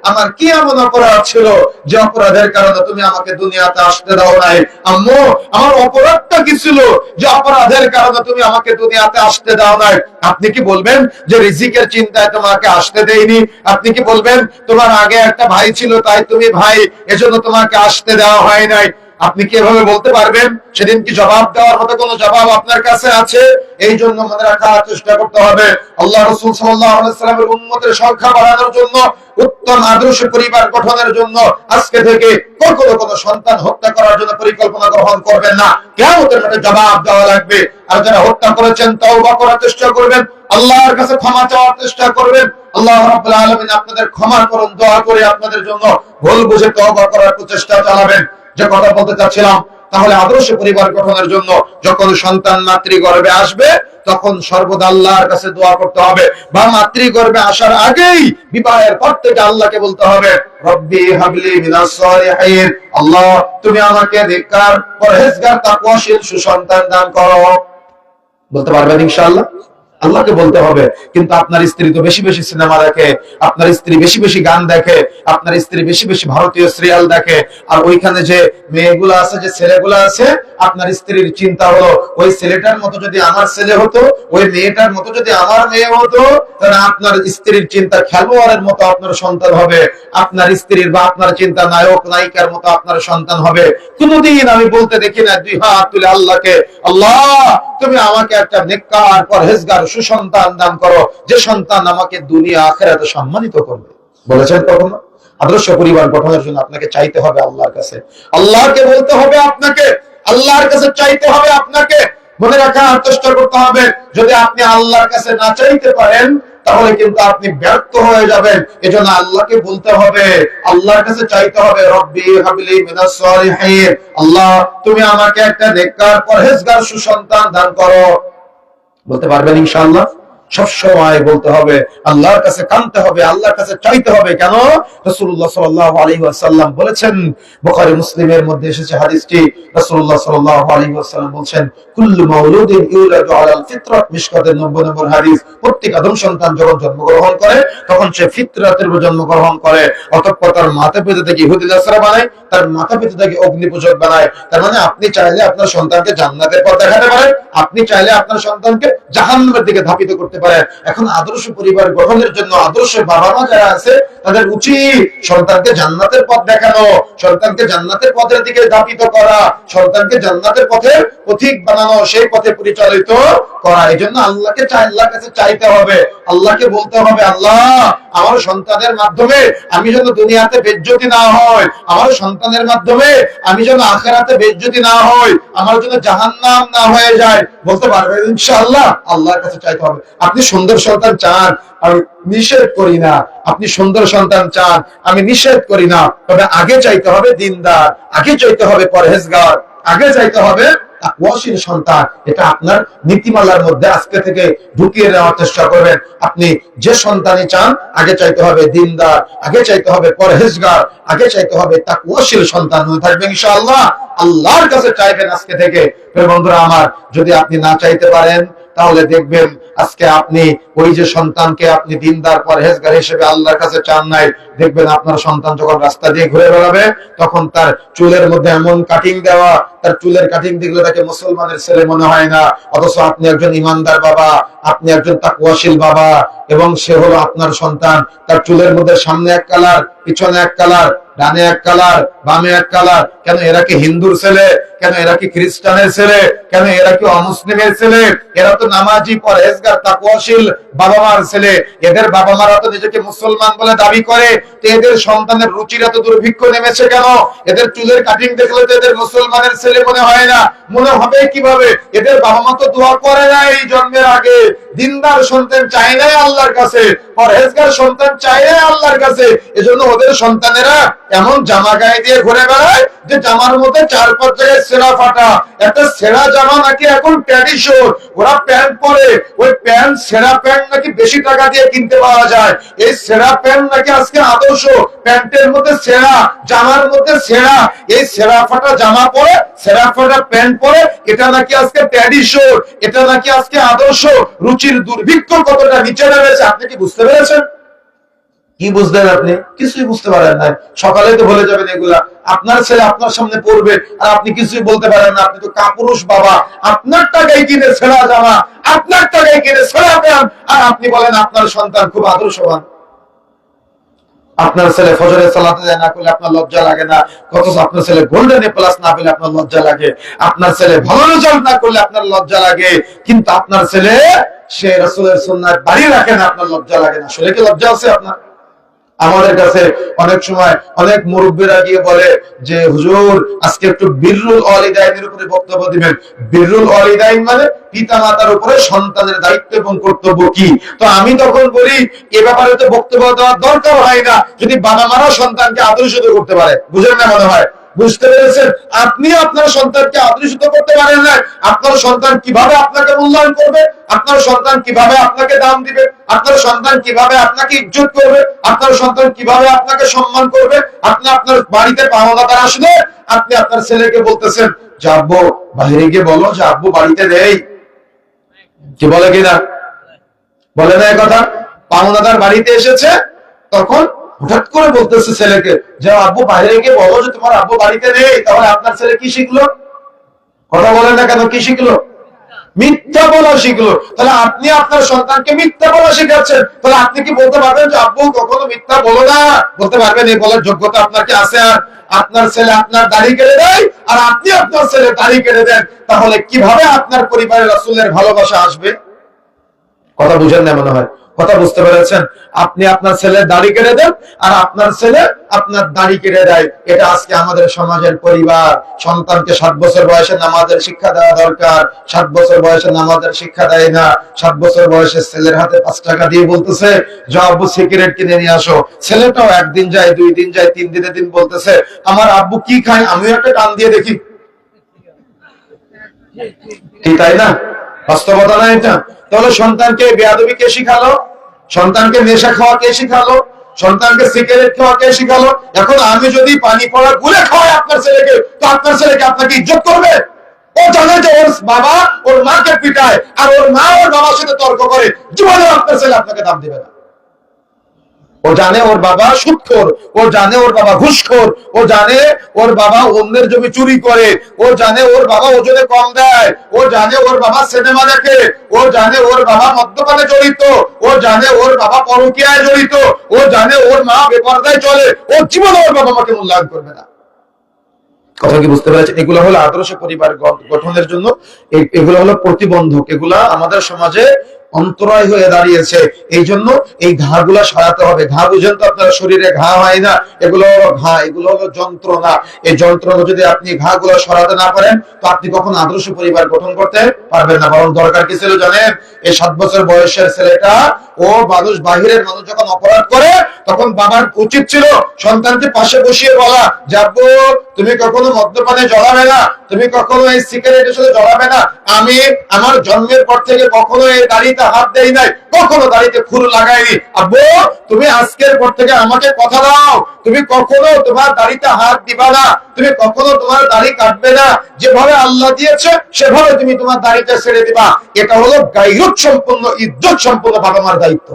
আমার কি এমন অপরাধ ছিল যে অপরাধের কারণে তুমি আমাকে দুনিয়াতে আসতে দাও নাই? আম্মু আমার অপরাধটা কি ছিল যে অপরাধের কারণে তুমি আমাকে দুনিয়াতে আসতে দাও নাই? আপনি কি বলবেন যে রিজিকের চিন্তায় তোমাকে আসতে দেইনি? আপনি কি বলবেন তোমার আগে একটা ভাই ছিল তাই তুমি ভাই, এজন্য তোমাকে আসতে দেওয়া হয় নাই? আপনি কি এভাবে বলতে পারবেন? সেদিন কি জবাব দেওয়ার মতো কোনো জবাব আপনার কাছে আছে? এই জন্য মনে রাখার চেষ্টা করতে হবে, আল্লাহ রাসূল সাল্লাল্লাহু আলাইহি ওয়াসাল্লামের উম্মতের সংখ্যা বাড়ানোর জন্য, উত্তম আদর্শ পরিবার গঠনের জন্য আজকে থেকে কখনো কোনো সন্তান হত্যা করার জন্য পরিকল্পনা গ্রহণ করবেন না। কিয়ামতের মাঠে জবাব দেওয়া লাগবে। আর যারা হত্যা করেছেন তওবা করার চেষ্টা করবেন, আল্লাহর কাছে ক্ষমা চাওয়ার চেষ্টা করবেন। আল্লাহ রাব্বুল আলামিন আপনাদের ক্ষমা করুন, দোয়া করে আপনাদের জন্য ভুল বুঝে তওবা করার প্রচেষ্টা চালাবেন। যে কথা বলতে চাচ্ছিলাম, তাহলে আদর্শ পরিবার গঠনের জন্য যখন সন্তান মাতৃগর্ভে আসবে তখন সর্বদা আল্লাহর কাছে দোয়া করতে হবে, বা মাতৃগর্ভে আসার আগেই বিবাহের পর থেকে আল্লাহকে বলতে হবে, রব্বি হাবলি মিনাস সালিহিন, আল্লাহ তুমি আমাকে নেককার, পরহেজগার, তাকওয়াশীল সুসন্তান দান করো। বলতে পারবেন ইনশাআল্লাহ? আল্লাহকে বলতে হবে। কিন্তু আপনার স্ত্রী তো বেশি বেশি সিনেমা দেখে, আপনার স্ত্রী বেশি বেশি গান দেখে, আপনার স্ত্রী বেশি বেশি ভারতীয় সিরিয়াল দেখে, আর ওইখানে যে মেয়েগুলো আছে, যে ছেলেগুলো আছে, আপনার স্ত্রীর চিন্তা হলো ওই ছেলেটার মতো যদি আমার ছেলে হতো, ওই মেয়েটার মতো যদি আমার মেয়ে হতো, তাহলে আপনার স্ত্রীর চিন্তা খেলোয়াড়ের মতো আপনার সন্তান হবে, আপনার স্ত্রীর বা আপনার চিন্তা নায়ক নায়িকার মতো আপনার সন্তান হবে। কোনদিন আমি বলতে দেখি না দুই হাত তুলে আল্লাহকে, আল্লাহ তুমি আমাকে একটা নেককার, পরহেজগার সুসন্তান দান করো, যে সন্তান আমাকে দুনিয়া আখিরাতে সম্মানিত করবে। বলেছেন কখনো? আদর্শ পরিবার গঠনের জন্য আপনাকে চাইতে হবে আল্লাহর কাছে, আল্লাহকে বলতে হবে আপনাকে, আল্লাহর কাছে চাইতে হবে আপনাকে। মনে রাখার চেষ্টা করতে হবে, যদি আপনি আল্লাহর কাছে না চাইতে পারেন তাহলে কিন্তু আপনি ব্যর্থ হয়ে যাবেন। এজন্য আল্লাহকে বলতে হবে, আল্লাহর কাছে চাইতে হবে, রব্বি হাবলি মিনাস সালিহিন, আল্লাহ তুমি আমাকে একটা নেককার, পরহেজগার সুসন্তান দান করো। বলতে পারবেন ইনশাআল্লাহ? সব সময় বলতে হবে, আল্লাহর কাছে কাঁদতে হবে, আল্লাহর কাছে চাইতে হবে। কেন? রাসূলুল্লাহ সাল্লাল্লাহু আলাইহি ওয়াসাল্লাম বলেছেন, বুখারী মুসলিমের মধ্যে এসেছে হাদিসটি, রাসূলুল্লাহ সাল্লাল্লাহু আলাইহি ওয়াসাল্লাম বলেন, কুল্লু মাউলুদিন ইউলাদু আলাল ফিতরাত, মিশকাতের 90 নম্বর হাদিস। প্রত্যেক আদম সন্তান যখন জন্মগ্রহণ করে তখন সে ফিতরাতের উপর জন্মগ্রহণ করে, অতঃপর তার মাতা পিতা থেকে ইহুদি নাসারা বানায়, তার মাতা পিতা থেকে অগ্নি পূজক বানায়। তার মানে আপনি চাইলে আপনার সন্তানকে জান্নাতের পথ দেখাতে পারেন, আপনি চাইলে আপনার সন্তানকে জাহান্নামের দিকে ধাবিত করতে পারেন। এখন আদর্শ পরিবার গঠনের জন্য আদর্শ বাবা মা যারা আছে তাদের উচিত সন্তানকে জান্নাতের পথ দেখানো, সন্তানকে জান্নাতের পথের দিকে ধাবিত করা, সন্তানকে জান্নাতের পথের পথিক বানানো, সেই পথে পরিচালিত করা। এই জন্য আল্লাহকে আল্লাহর কাছে চাইতে হবে, আল্লাহকে বলতে হবে, আল্লাহ আমার সন্তানের মাধ্যমে আমি যেন দুনিয়াতে বেজ্জতি না হয়, আমার সন্তানের মাধ্যমে আমি যেন আখিরাতে বেজ্জতি না হই, আমার জন্য জাহান্নাম না হয়ে যায়। বলতে পারবেন ইনশাআল্লাহ? আল্লাহর কাছে চাইতে হবে। আপনি সুন্দর সন্তান চান, আমি নিষেধ করি না, আপনি সুন্দর সন্তান চান, আমি নিষেধ করি না, তবে আগে চাইতে হবে দিনদার, আগে চাইতে হবে পরহেজগার, আগে চাইতে হবে তাকওয়াশীল সন্তান। এটা আপনার নীতিমালার মধ্যে আজকে থেকে ঢুকিয়ে নেওয়ার চেষ্টা করবেন। আপনি যে সন্তানই চান, আগে চাইতে হবে দিনদার, আগে চাইতে হবে পরহেজগার, আগে চাইতে হবে তাকওয়াশীল সন্তান হয়ে থাকবে ইনশাআল্লাহ। আল্লাহর কাছে চাইবেন আজকে থেকে। প্রিয় বন্ধুরা আমার, যদি আপনি না চাইতে পারেন তাহলে দেখবেন আজকে আপনি ওই যে সন্তানকে আপনি দিনদার পরহেজগার হিসেবে আল্লাহর কাছে চান নাই, দেখবেন আপনার সন্তান যখন রাস্তা দিয়ে ঘুরে বেড়াবে তখন তার চুলের মধ্যে এমন কাটিং দেওয়া, তার চুলের কাটিং দেখলে তাকে মুসলমানের ছেলে মনে হয় না, অথচ আপনি একজন ইমানদার বাবা, আপনি একজন তাকওয়াশীল বাবা, এবং সে হলো আপনার সন্তান। তার চুলের মধ্যে সামনে এক কালার, পিছনে এক কালার, ডানে এক কালার, বামে এক কালার। কেন? এরা কি হিন্দুর ছেলে? কেন এরা কি খ্রিস্টানের ছেলে? কেন এরা কি অমুসলিমের ছেলে? এরা তো নামাজি, পরহেজগার, তাকওয়াশীল বাবা মার ছেলে। এদের বাবা মারা তো নিজেকে মুসলমান বলে দাবি করে, তো এদের সন্তানের রুচির এত দুর্ভিক্ষ নেমেছে কেন? এদের চুলের কাটিং দেখলে তো এদের মুসলমানের ছেলে মনে হয় না। মনে হবে কিভাবে? এদের বাবা মা তো দোয়া করে নাই জন্মের আগে, দিনদার সন্তান চায় নাই আল্লাহর কাছে, পরহেজগার সন্তান চায় নাই আল্লাহর কাছে। এজন্য ওদের সন্তানেরা এমন জামা গায়ে দিয়ে ঘুরে বেড়ায় যে জামার মধ্যে 4-5 জায়গায় ছেঁড়া ফাটা। একটা ছেঁড়া জামা নাকি এখন ট্র্যাডিশন, ওরা প্যান্ট পরে, ওই প্যান্ট, ছেঁড়া প্যান্ট নাকি বেশি টাকা দিয়ে কিনতে পাওয়া যায়। এই ছেঁড়া প্যান্ট নাকি আজকে আদর্শ, প্যান্টের মধ্যে ছেঁড়া, জামার মধ্যে ছেঁড়া, এই ছেঁড়া ফাটা জামা পরে, ছেঁড়া ফাটা প্যান্ট পরে, এটা নাকি আজকে ট্র্যাডিশন, এটা নাকি আজকে আদর্শ। রুচির দুর্ভিক্ষ কতটা নিচে নেমেছে আপনি কি বুঝতে পেরেছেন? কি বুঝলেন আপনি? কিছুই বুঝতে পারেন না। সকালে তো বলে যাবেন এগুলা, আপনার ছেলে আপনার সামনে পড়বে আর আপনি কিছুই বলতে পারেন না। আপনি তো কাপুরুষ বাবা, আপনার টাকায় কিনে ছেঁড়া জামা, আপনার টাকায় কিনে ছেঁড়া প্যান্ট, আর আপনি বলেন আপনার সন্তান খুব আদর্শবান। আপনার ছেলে ফজরের সালাতে যায় না করলে আপনার লজ্জা লাগে না, অথচ আপনার ছেলে গোল্ডেন এ প্লাস না পেলে আপনার লজ্জা লাগে। আপনার ছেলে ভালো রেজাল্ট না করলে আপনার লজ্জা লাগে, কিন্তু আপনার ছেলে সে রাসূলের সুন্নাহ বাড়ি রাখে না, আপনার লজ্জা লাগে না। আসলে কি লজ্জা আছে আপনার? আমাদের কাছে অনেক সময় অনেক মুরব্বীরা গিয়ে বলে যে হুজুর আজকে একটু বিররুল ওয়ালিদাইনের উপরে বক্তব্য দিবেন। বিররুল ওয়ালিদাইন মানে পিতা মাতার উপরে সন্তানের দায়িত্ব এবং কর্তব্য কি। তো আমি তখন বলি এ ব্যাপারে তো বক্তব্য দেওয়ার দরকার হয় না, যদি বাবা মারা সন্তানকে আদর্শিত করতে পারে। বুঝেন না মনে হয়? বুঝতে পেরেছেন? আপনি আপনার সন্তানকে আদর্শিত করতে পারেন না, আপনার সন্তান কিভাবে আপনাকে মূল্যায়ন করবে? আপনার সন্তান কিভাবে আপনাকে দাম দিবে? আপনার সন্তান কিভাবে আপনাকে ইজ্জত করবে? আপনার সন্তান কিভাবে আপনাকে সম্মান করবে? আপনি আপনার বাড়িতে পাওনাদার আসলে আপনি আপনার ছেলেকে বলতেছেন যে আব্বু বাইরে গিয়ে বলো যে আব্বু বাড়িতে নেই, কি বলে কিনা? বলে না এই কথা? পাওনাদার বাড়িতে এসেছে, তখন হঠাৎ করে বলতেছে ছেলেকে যে আব্বু বাইরে গিয়ে বলো যে তোমার আব্বু বাড়িতে নেই। তাহলে আপনার ছেলে কি শিখলো? কথা বলেন না কেন? কি শিখলো? মিথ্যা বলা শিখলো। তাহলে আপনি আপনার সন্তানকে মিথ্যা বলা শিখাচ্ছেন। তাহলে আপনি কি বলতে পারবেন যে আব্বু কখনো মিথ্যা বলো না? বলতে পারবেন? এই বলার যোগ্যতা আপনার কি আছে? আর আপনার ছেলে আপনার দাড়ি কেটে দেয় আর আপনি আপনার ছেলে দাড়ি কেটে দেন, তাহলে কিভাবে আপনার পরিবারের রাসূলের ভালোবাসা আসবে? কথা বুঝেন না মনে হয়? কথা বুঝতে পেরেছেন? আপনি আপনার ছেলের দাড়ি কেটে দেন আর আপনার ছেলে আপনার দাড়ি কেটে দেয়। এটা আজকে আমাদের সমাজের পরিবার। সন্তানকে 7 বছর বয়সে নামাজের শিক্ষা দেওয়া দরকার, 7 বছর বয়সে নামাজের শিক্ষা দেয় না। 7 বছর বয়সে ছেলের হাতে 5 টাকা দিয়ে বলতেছে যে আব্বু সিগারেট কিনে নিয়ে আসো। ছেলেটাও একদিন যায়, 2 দিন যায়, 3 দিনে দিন বলতেছে আমার আব্বু কি খায় আমিও একটা টান দিয়ে দেখি। কি তাই না? বাস্তবতা না এটা? তাহলে সন্তানকে বেয়াদবি কে শিখালো? সন্তানকে নেশা খাওয়া কে শিখালো? সন্তানকে সিগারেট খাওয়া কে শিখালো? এখন আমি যদি পানি পড়া গুলে খাওয়াই আপনার ছেলেকে, তো আপনার ছেলেকে আপনাকে ইজ্জত করবে? ও জানে যে ওর বাবা ওর মাকে পিটায় আর ওর মা ওর বাবার সাথে তর্ক করে, জীবনে আপনার ছেলে আপনাকে দাম দিবে না। ও জানে ওর বাবা সুদখোর, ও জানে ওর বাবা ঘুষখোর, ও জানে ওর বাবা অন্যের জমি চুরি করে, ও জানে ওর বাবা ওজনে কম দেয়, ও জানে ওর বাবা সিনেমা দেখে, ও জানে ওর বাবা মদ্যপানে জড়িত, ও জানে ওর বাবা পরকীয়ায় জড়িত, ও জানে ওর মা বেপরদায় চলে, ও জীবনে ওর বাবা মাকে মূল্যায়ন করবে না। কথা কি বুঝতে পেরেছেন? এগুলো হলো আদর্শ পরিবার গঠনের জন্য, এগুলো হলো প্রতিবন্ধক, এগুলা আমাদের সমাজে অন্তরায় হয়ে দাঁড়িয়েছে। এই জন্য এই ঘাগুলা সরাতে হবে। ঘা বুঝেন তো? আপনার শরীরে ঘা হয় না, এগুলো হলো ঘা, এগুলো হলো যন্ত্রণা। এই যন্ত্রণা যদি আপনি ঘাগুলো সরাতে না পারেন তো আপনি কখনো আদর্শ পরিবার গঠন করতে পারবেন না। বরং দরকার কি ছিল জানেন? এই 7 বছর বয়সের ছেলেটা, ও মানুষ বাহিরের মানুষ যখন অপরাধ করে তখন বাবার উচিত ছিল সন্তানকে পাশে বসিয়ে বলা যে আব্বু তুমি কখনো মদ্যপানে জড়াবে না, তুমি কখনো এই সিগারেটের সাথে জড়াবে না। আমি আমার জন্মের পর থেকে কখনো এই দাড়িতে হাত দেই নাই, কখনো দাড়িতে ফুল লাগাইনি। আব্বু তুমি আজকের পর থেকে আমাকে কথা দাও, তুমি কখনো তোমার দাড়িতে হাত দিবা না, তুমি কখনো তোমার দাড়ি কাটবে না, যেভাবে আল্লাহ দিয়েছে সেভাবে তুমি তোমার দাড়িটা ছেড়ে দিবা। এটা হলো গায়রত সম্পন্ন, ইজ্জত সম্পন্ন বাবা মার দায়িত্ব।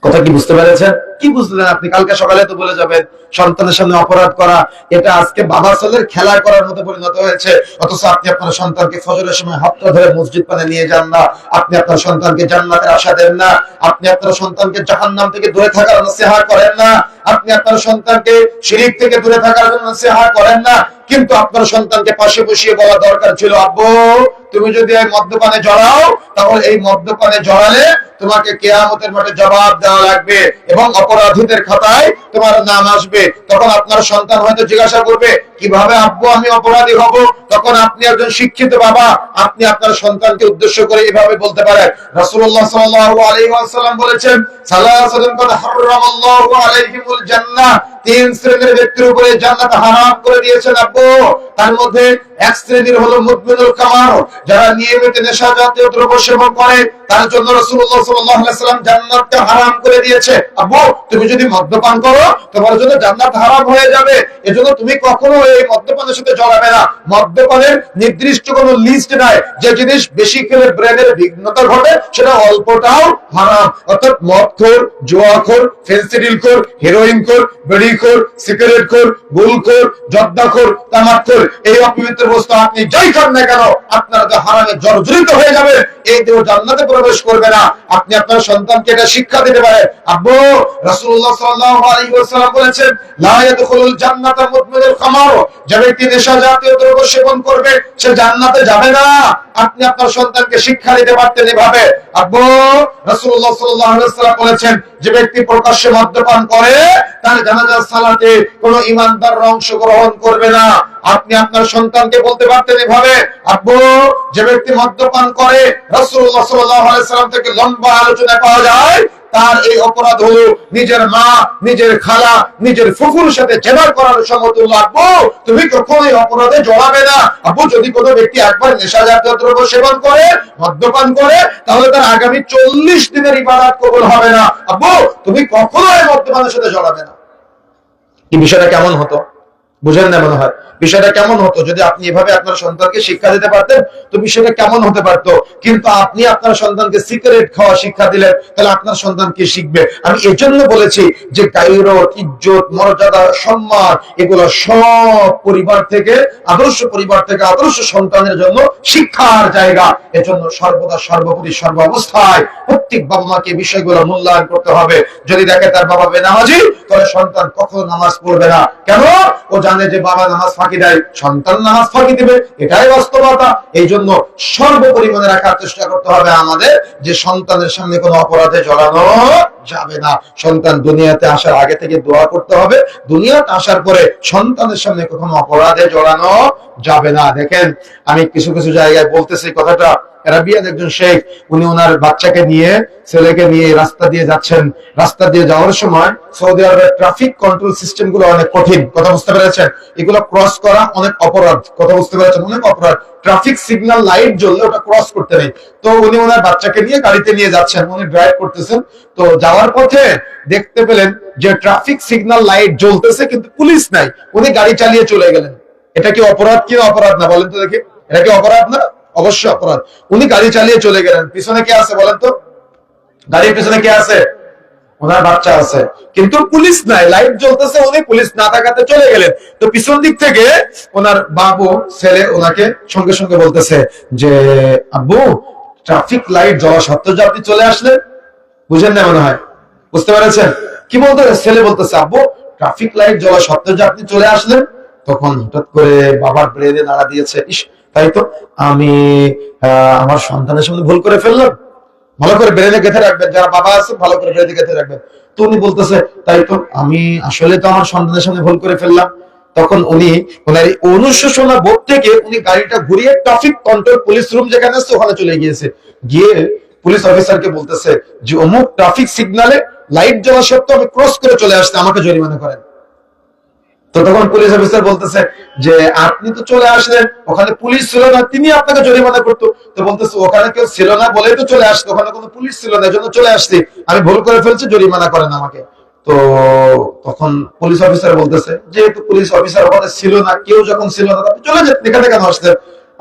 কথা কি বুঝতে পেরেছেন? কি বুঝলেন আপনি? কালকে সকালে তো বলে যাবেন সন্তানের সামনে অপরাধ করা এটা আজকে বাবা ছেলের খেলা করার মতো পরিণত হয়েছে। অথচ আপনি আপনার সন্তানকে ফজরের সময় হাতটা ধরে মসজিদ পানে নিয়ে যান না, আপনি আপনার সন্তানকে জান্নাতের আশা দেন না, আপনি আপনার সন্তানকে জাহান্নাম থেকে দূরে থাকার নসিহত করেন না, আপনি আপনার সন্তানকে শিরক থেকে দূরে থাকার জন্য নসিহত করেন না। কিন্তু আপনার সন্তানকে পাশে বসিয়ে বলা দরকার ছিল আব্বু তুমি যদি এই মদ্যপানে জড়াও তাহলে এই মদ্যপানে জড়ালে তোমাকে কিয়ামতের মাঠে জবাব দেওয়া লাগবে এবং অপরাধীদের খাতায় তোমার নাম আসবে। তখন আপনার সন্তান হয়তো জিজ্ঞাসা করবে কিভাবে আব্বু আমি অপরাধী হব? তখন আপনি একজন শিক্ষিত বাবা, আপনি আপনার সন্তানকে উদ্দেশ্য করে এভাবে বলতে পারেন রাসূলুল্লাহ সাল্লাল্লাহু আলাইহি ওয়াসাল্লাম বলেছেন সালাসাতুন কাদ হারামাল্লাহু আলাইহিমুল জান্নাহ, 3 শ্রেণীর ব্যক্তির উপরে জান্নাত হারাম করে দিয়েছেন আব্বু। তার মধ্যে এক শ্রেণীর হলো মুদমিনুল কামার, যারা নিয়মিত নেশা জাতীয় দ্রব্য সেবন করে, তার জন্য রাসূলুল্লাহ সাল্লাল্লাহু আলাইহি ওয়াসাল্লাম জান্নাতকে হারাম করে দিয়েছে। আব্বু তুমি যদি মদ্যপান করো তোমার জন্য জান্নাত হারাম হয়ে যাবে, এজন্য তুমি কখনো এই মদ্যপানের সাথে জড়াবে না। মদ্যপানের নির্দিষ্ট কোনো লিস্ট নাই, যে জিনিস বেশি খেলে ব্রেনের বিঘ্নতা ঘটে সেটা অল্পটাও হারাম। অর্থাৎ মদখোর, জুয়াখোর, ফেন্সিডিলখোর, হেরোইনখোর, বিড়িখোর, সিগারেটখোর, গুলখোর, জর্দাখোর, তামাকখোর, এই অপবিত্র বস্তু আপনি যাই খান না কেন আপনারা তো হারামে জর্জরিত হয়ে যাবে, এই দেহ জান্নাতে প্রবেশ করবে না। আপনি আপনার সন্তানকে এটা শিক্ষা দিতে পারেন। আব্বু, রাসূলুল্লাহ সাল্লাল্লাহু আলাইহি ওয়াসাল্লাম বলেছেন, লা ইয়াদখুলুল জান্নাতা মুদমিনুল খামার, যে ব্যক্তি নেশা জাতীয় দ্রব্য সেবন করবে সে জান্নাতে যাবে না। আপনি আপনার সন্তানকে শিক্ষা দিতে পারতেন এভাবে। আব্বু, রাসূলুল্লাহ সাল্লাল্লাহু আলাইহি ওয়াসাল্লাম বলেছেন, যে ব্যক্তি প্রকাশ্যে মদ্যপান করে তার জানাজার সালাতে কোনো ঈমানদার অংশগ্রহণ করবে না। আপনি আপনার সন্তানকে বলতে পারতেন এভাবে। আব্বু, যে ব্যক্তি মদ্যপান করে, রাসূলুল্লাহ সাল্লাল্লাহু আলাইহি ওয়াসাল্লাম থেকে লম্বা আলোচনা পাওয়া যায়, তার এই অপরাধ হলো নিজের মা, নিজের খালা, নিজের ফুফুর সাথে জেনা করার সমতুল্য। আব্বু, তুমি কখনোই অপরাধে জড়াবে না। আব্বু, যদি কোনো ব্যক্তি একবার নেশাজাতীয় দ্রব্য সেবন করে, মদ্যপান করে, তাহলে তার আগামী 40 দিনের ইবাদত কবুল হবে না। আব্বু, তুমি কখনোই মদ্যপানের সাথে জড়াবে না। এই বিষয়টা কেমন হতো বুঝেন না মনে হয়? বিষয়টা কেমন হতো যদি আপনি এভাবে আপনার সন্তানকে শিক্ষা দিতে পারতেন? তো বিষয়টা কেমন হতে পারতো? কিন্তু আপনি আপনার সন্তানকে সিগারেট খাওয়া শিক্ষা দিলেন, তাহলে আপনার সন্তান কি শিখবে? আমি এজন্য বলেছি যে গায়রত, ইজ্জত, মর্যাদা, সম্মান এগুলো সব পরিবার থেকে, আদর্শ পরিবার থেকে আদর্শ সন্তানের জন্য শিক্ষার জায়গা। এজন্য সর্বদা, সর্বোপরি, সর্বাবস্থায় প্রত্যেক বাবা মাকে বিষয়গুলো মূল্যায়ন করতে হবে। যদি দেখে তার বাবা বেনামাজি, তাহলে সন্তান কখনো নামাজ পড়বে না। কেন? ও জানে যে বাবা নামাজ ফাঁকি দেয়, সন্তান নামাজ ফাঁকি দিবে, এটাই বাস্তবতা। এই জন্য সর্বোপরি মনে রাখার চেষ্টা করতে হবে আমাদের যে সন্তানের সামনে কোনো অপরাধে জড়ানো যাবে না। সন্তান দুনিয়াতে আসার আগে থেকে দোয়া করতে হবে, দুনিয়াতে আসার পরে সন্তানের সামনে কখনো অপরাধে জড়ানো যাবে না। দেখেন, আমি কিছু কিছু জায়গায় বলতেছি কথাটা। আরাবিয়ান একজন শেখ, উনি ওনার বাচ্চাকে নিয়ে, ছেলেকে নিয়ে রাস্তা দিয়ে যাচ্ছেন। রাস্তা দিয়ে যাওয়ার সময় সৌদি আরবের ট্রাফিক কন্ট্রোল সিস্টেম গুলো অনেক কঠিন, কথা বুঝতে পেরেছেন? এগুলো ক্রস করা অনেক অপরাধ, কথা বুঝতে পেরেছেন? অনেক অপরাধ। ট্রাফিক সিগন্যাল লাইট জ্বললে ওটা ক্রস করতে নেই। তো উনি ওনার বাচ্চাকে নিয়ে গাড়িতে নিয়ে যাচ্ছেন, উনি ড্রাইভ করতেছেন। তো যাওয়ার পথে দেখতে পেলেন যে ট্রাফিক সিগন্যাল লাইট জ্বলতেছে কিন্তু পুলিশ নাই। উনি গাড়ি চালিয়ে চলে গেলেন। এটা কি অপরাধ কি অপরাধ না বলেন তো দেখি? এটা কি অপরাধ না? অবশ্যই অপরাধ। উনি গাড়ি চালিয়ে চলে গেলেন, পিছনে কে আছে বলেন তো? গাড়ির পিছনে কে আছে? ওনার বাচ্চা আছে, কিন্তু পুলিশ নাই, লাইট জ্বলতেছে, উনি পুলিশ না থাকাতে চলে গেলেন। তো পিছন দিক থেকে ওনার বাবু, ছেলে ওনাকে সঙ্গে সঙ্গে বলতেছে যে, আব্বু, ট্রাফিক লাইট জ্বলা সত্ত্বেও যে আপনি চলে আসলেন। বুঝেন না মনে হয়? বুঝতে পেরেছেন কি বলতে? ছেলে বলতেছে, আব্বু, ট্রাফিক লাইট জ্বলা সত্ত্বেও যে আপনি চলে আসলেন। তখন হঠাৎ করে বাবার ব্রেনে নাড়া দিয়েছে, ইস, তাই তো, আমি আমার সন্তানের সামনে ভুল করে ফেললাম। ভালো করে ব্রেনে গেঁথে রাখবেন, যারা বাবা আছে ভালো করে ব্রেনে গেঁথে রাখবেন। তো উনি বলতেছে, তাই তো, আমি আসলে তো আমার সন্তানের সামনে ভুল করে ফেললাম। তখন উনি ওনার অনুশোচনা বোধ থেকে উনি গাড়িটা ঘুরিয়ে ট্রাফিক কন্ট্রোল পুলিশ রুম যেখানে আছে ওখানে চলে গিয়েছে। গিয়ে পুলিশ অফিসারকে বলতেছে যে, অমুক ট্রাফিক সিগন্যালে লাইট জ্বলা সত্ত্বেও আমি ক্রস করে চলে আসতে, আমাকে জরিমানা করেন। তো তখন পুলিশ অফিসার বলতেছে যে, আপনি তো চলে আসলেন, ওখানে পুলিশ ছিল না, তিনি আপনাকে জরিমানা করতো। তো বলতেছে, ওখানে কেউ ছিল না বলেই তো চলে আসতো, ওখানে কোনো পুলিশ ছিল না, এজন্য চলে আসছি, আমি ভুল করে ফেলছি, জরিমানা করেন আমাকে। তো তখন পুলিশ অফিসার বলতেছে, যেহেতু পুলিশ অফিসার ওখানে ছিল না, কেউ যখন ছিল না, আপনি চলে যেতেন, এখানে কেন আসতেন?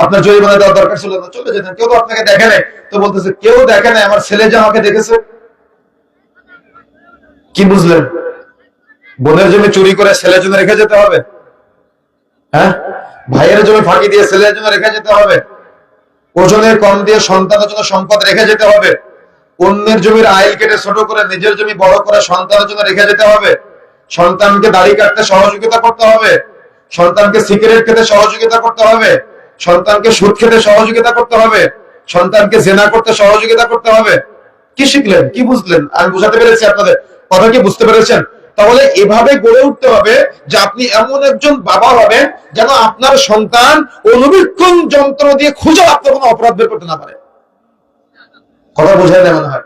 আপনার জরিমানা দেওয়ার দরকার ছিল না, চলে যেতেন, কেউ তো আপনাকে দেখে নাই। তো বলতেছে, কেউ দেখে নাই, আমার ছেলে যে আমাকে দেখেছে। কি বুঝলেন? বোনের জমি চুরি করে ছেলের জন্য রেখে যেতে হবে? হ্যাঁ, ভাইয়ের জমি ফাঁকি দিয়ে ছেলের জন্য রেখে যেতে হবে? ওজনে কম দিয়ে সন্তানের জন্য সম্পদ রেখে যেতে হবে? অন্যের জমির আইল কেটে ছোট করে নিজের জমি বড় করে সন্তানের জন্য রেখে যেতে হবে? সন্তানকে দাড়ি কাটতে সহযোগিতা করতে হবে? সন্তানকে সিগারেট খেতে সহযোগিতা করতে হবে? সন্তানকে সুদ খেতে সহযোগিতা করতে হবে? সন্তানকে জেনা করতে সহযোগিতা করতে হবে? কি শিখলেন? কি বুঝলেন? আমি বুঝাতে পেরেছি আপনাদের কথা? কি বুঝতে পেরেছেন? তাহলে এভাবে গড়ে উঠতে হবে যে আপনি এমন একজন বাবা হবেন যেন আপনার সন্তান অনুবীক্ষণ যন্ত্র দিয়ে খুঁজে আপনার কোনো অপরাধ বের করতে না পারে। কথা বোঝায় না মনে হয়?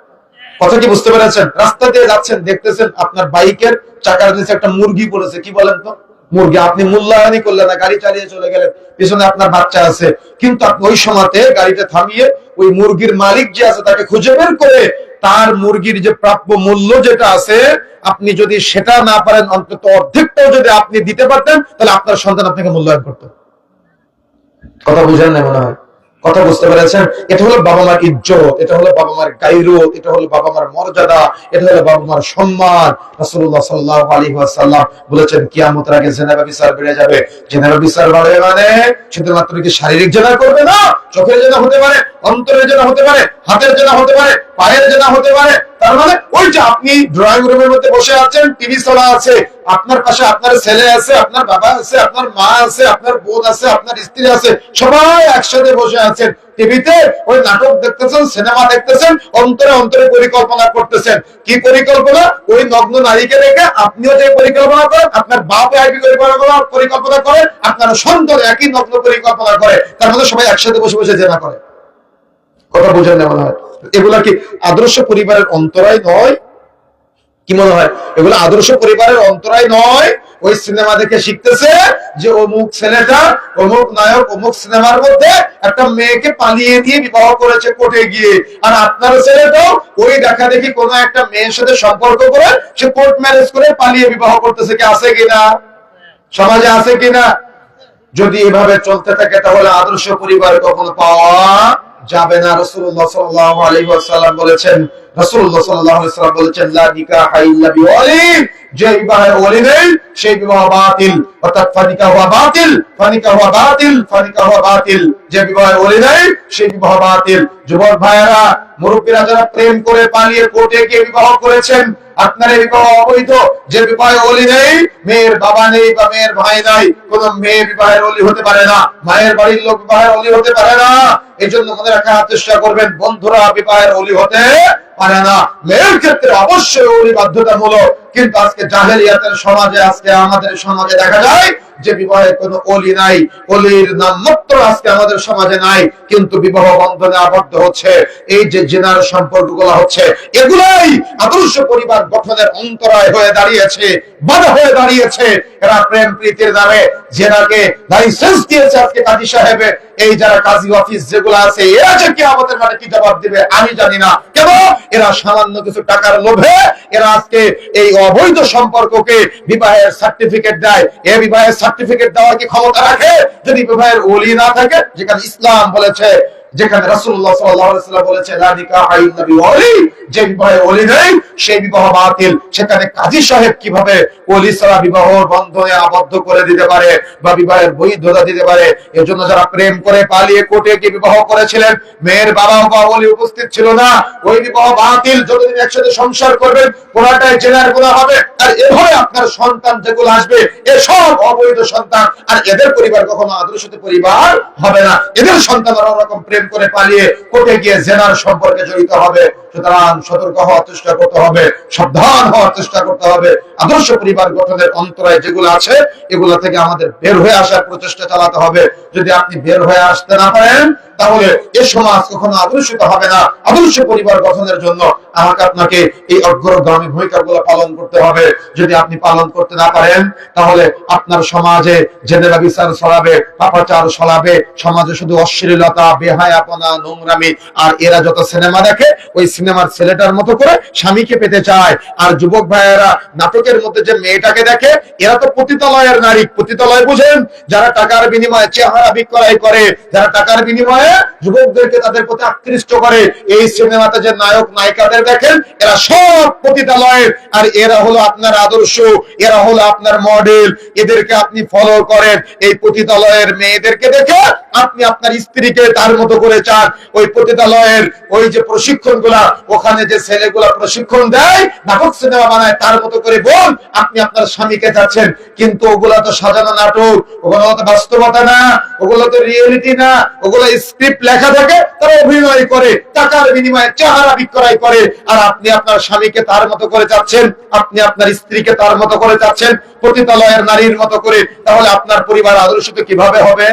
কথা কি বুঝতে পেরেছেন? রাস্তা দিয়ে যাচ্ছেন, দেখতেছেন আপনার বাইকের চাকার নিচে একটা মুরগি পড়েছে, কি বলেন তো? মুরগি। আপনি মূল্যায়নই করলেন না, গাড়ি চালিয়ে চলে গেলেন, পিছনে আপনার বাচ্চা আছে, কিন্তু আপনি ওই সময়তে গাড়িটা থামিয়ে ওই মুরগির মালিক যে আছে তাকে খুঁজে বের করে তার মুরগির যে প্রাপ্য মূল্য যেটা আছে, আপনি যদি সেটা না পারেন, অন্তত অর্ধেকটাও যদি আপনি দিতে পারতেন, তাহলে আপনার সন্তান আপনাকে মূল্যায়ন করতো। কথা বুঝেন না মনে হয়? কথা বুঝতে পেরেছেন? এটা হলো বাবা মার ইজ্জত, এটা হলো বাবা মার গায়রত, এটা হলো বাবা মার মর্যাদা, এটা হলো বাবা মার সম্মান। রাসূলুল্লাহ সাল্লাল্লাহু আলাইহি ওয়াসাল্লাম বলেছেন কিয়ামতের আগে জিনা ব্যভিচার বেড়ে যাবে। জিনা ব্যভিচার বাড়বে মানে শুধুমাত্র কি শারীরিক জিনা করবে না, চোখের জিনা হতে পারে, অন্তরের জিনা হতে পারে, হাতের জিনা হতে পারে, পায়ের জিনা হতে পারে। তার মানে ওই যে আপনি ড্রয়িং রুমের মধ্যে বসে আছেন, টিভি চলা আছে, আপনার পাশে আপনার ছেলে আছে, আপনার বাবা আছে, আপনার মা আছে, আপনার বোন আছে, আপনার স্ত্রী আছে, সবাই একসাথে বসে আছেন টিভিতে, ওই নাটক দেখতেছেন, সিনেমা দেখতেছেন, অন্তরে অন্তরে পরিকল্পনা করতেছেন। কি পরিকল্পনা? ওই নগ্ন নারীকে রেখে আপনিও যে পরিকল্পনা করেন, আপনার বাপ একই পরিকল্পনা করেন, আপনার সন্তান একই নগ্ন পরিকল্পনা করে, তার মধ্যে সবাই একসাথে বসে বসে জেনা করে। কথা বুঝে নেওয়া হয়। এগুলা কি আদর্শ পরিবারের অন্তরায় নয়? কি মনে হয় এগুলো আদর্শ পরিবারের অন্তরায় নয়? ওই সিনেমা দেখে শিখতেছে যে অমুক ছেলেটা, অমুক নায়ক অমুক সিনেমার মধ্যে একটা মেয়েকে পালিয়ে দিয়ে বিবাহ করেছে কোর্টে গিয়ে, আর আপনার ছেলেটাও ওই দেখা দেখি কোনো একটা মেয়ের সাথে সম্পর্ক করে সে কোর্ট ম্যারেজ করে পালিয়ে বিবাহ করতেছে। কি আছে কিনা? সমাজে আছে কিনা? যদি এভাবে চলতে থাকে তাহলে আদর্শ পরিবার কখনো পাওয়া যাবে না। রাসূলুল্লাহ সাল্লাল্লাহু আলাইহি ওয়াসাল্লাম বলেছেন, রাসূলুল্লাহ সাল্লাল্লাহু আলাইহি ওয়াসাল্লাম বলেছেন লা নিকাহা ইল্লা বিওয়ালি, যে বিবাহের ওলি নেই সেই বিবাহ বাতিল। অর্থাৎ ফানিকাহ বাতিল, ফানিকাহ বাতিল, ফানিকাহ বাতিল, যে বিবাহের ওলি নেই সেই বিবাহ বাতিল। যুবক ভাইয়েরা, মুরব্বিরা যারা প্রেম করে পালিয়ে কোর্টে গিয়ে বিবাহ করেছেন, আপনার এই বিবাহ অবৈধ। যে বিবাহে ওলি নেই, মেয়ের বাবা নেই বা মেয়ের ভাই নাই, কোন মেয়ে বিবাহের ওলি হতে পারে না, মায়ের বাড়ির লোক বিবাহের ওলি হতে পারে না। এই জন্য মনে রাখার চেষ্টা করবেন, বন্ধুরা বিবাহের ওলি হতে পারে না। মেয়ের ক্ষেত্রে অবশ্যই ওলি বাধ্যতামূলক, কিন্তু আজকে জাহেলিয়াতের সমাজে, আজকে আমাদের সমাজে দেখা যায় যে বিবাহে কোনো ওলি নাই, ওলির নাম মাত্র আজকে আমাদের সমাজে নাই, কিন্তু বিবাহ বন্ধনে আবদ্ধ হচ্ছে। এই যে জিনার সম্পর্কগুলো হচ্ছে, এগুলাই আদর্শ পরিবার গঠনের অন্তরায় হয়ে দাঁড়িয়েছে, বাধা হয়ে দাঁড়িয়েছে। এরা প্রেম প্রীতির নামে জেনাকে লাইসেন্স দিয়েছে আজকে কাজী সাহেবে। এই যারা কাজী অফিস যেগুলো আছে, এরা যে কিয়ামতের মাঠে কি জবাব দিবে আমি জানি না। কেন? এরা সামান্য কিছু টাকার লোভে এরা আজকে এই অবৈধ সম্পর্ককে বিবাহের সার্টিফিকেট দেয়। এই বিবাহের সার্টিফিকেট দেওয়ার কি ক্ষমতা রাখে যদি বিবাহের ওলি না থাকে? যেখানে ইসলাম বলেছে, যেখানে রাসূলুল্লাহ সাল্লাল্লাহু আলাইহি ওয়াসাল্লাম বলেছে লা নিকাহা ইল্লা বিওয়ালি, যে বিবাহে ওলি নেই সেই বিবাহ বাতিল। সেখানে কাজী সাহেব কিভাবে ওলি ছাড়া বিবাহ বন্ধনে আবদ্ধ করে দিতে পারে বা বিবাহের বৈধতা দিতে পারে? এজন্য যারা প্রেম করে পালিয়ে কোর্টে গিয়ে বিবাহ করেছিলেন, মেয়ের বাবা বা ওলি উপস্থিত ছিল না, ওই বিবাহ বাতিল। যতদিন একসাথে সংসার করবেন কোনটাই জেনার গুনাহ হবে। আর এভাবে আপনার সন্তান যেগুলো আসবে এসব অবৈধ সন্তান, আর এদের পরিবার কখনো আদর্শ পরিবার হবে না। এদের সন্তানরা ওরকম প্রেম করে পালিয়ে কোর্টে গিয়ে জেনার সম্পর্কে জড়িত হবে। সুতরাং সতর্ক হওয়ার চেষ্টা করতে হবে, সাবধান হওয়ার চেষ্টা করতে হবে। আদর্শ পরিবার গঠনের অন্তরায় যেগুলো আছে এগুলো থেকে আমাদের বের হয়ে আসার প্রচেষ্টা চালাতে হবে। যদি আপনি বের হয়ে আসতে না পারেন তাহলে এ সমাজ কখনো আদর্শিত হবে না। আদর্শ পরিবার গঠনের জন্য আমাকে আপনাকে এই অগ্রগামী ভূমিকাগুলো পালন করতে হবে। যদি আপনি পালন করতে না পারেন তাহলে আপনার সমাজে জেনেবা বিচার ছড়াবে, পাপাচার ছড়াবে, সমাজে শুধু অশ্লীলতা, বেহায়াপনা, নোংরামি। আর এরা যত সিনেমা দেখে ওই সিনেমার ছেলেটার মতো করে স্বামীকে পেতে চায়। আর যুবক ভাইয়েরা নাটকের মধ্যে যে মেয়েটাকে দেখে এরা তো পতিতালয়ের নারী। পতিতালয় বুঝেন? যারা টাকার বিনিময়ে চেহারা বিক্রয় করে, যারা টাকার বিনিময়ে যুবকদেরকে তাদের প্রতি আকৃষ্ট করে। এই সিনেমাতে যে নায়ক নায়িকাদের দেখেন এরা সব পতিতালয়ের। আর এরা হলো আপনার আদর্শ, এরা হলো আপনার মডেল। এদেরকে আপনি ফলো করেন। এই পতিতালয়ের মেয়েদেরকে দেখে আপনি আপনার স্ত্রীকে তার মতো করে চান। ওই পতিতালয়ের ওই যে প্রশিক্ষণ গুলা, ওখানে যে ছেলেগুলা প্রশিক্ষণ দেয়, নাটক সিনেমা বানায়, তার মতো করে বল আপনি আপনার স্বামীকে চাচ্ছেন। কিন্তু ওগুলা তো সাজানো নাটক, ওগুলো তো বাস্তবতা না, ওগুলো তো রিয়েলিটি না, ওগুলো স্ক্রিপ্ট লেখা থাকে, তারা অভিনয় করে, টাকার বিনিময়ে চেহারা বিক্রয় করে। আর আপনি আপনার স্বামীকে তার মতো করে চাচ্ছেন, আপনি আপনার স্ত্রীকে তার মতো করে চাচ্ছেন, পতিতালয়ের নারীর মতো করে। তাহলে আপনার পরিবার আদর্শিত কিভাবে হবে?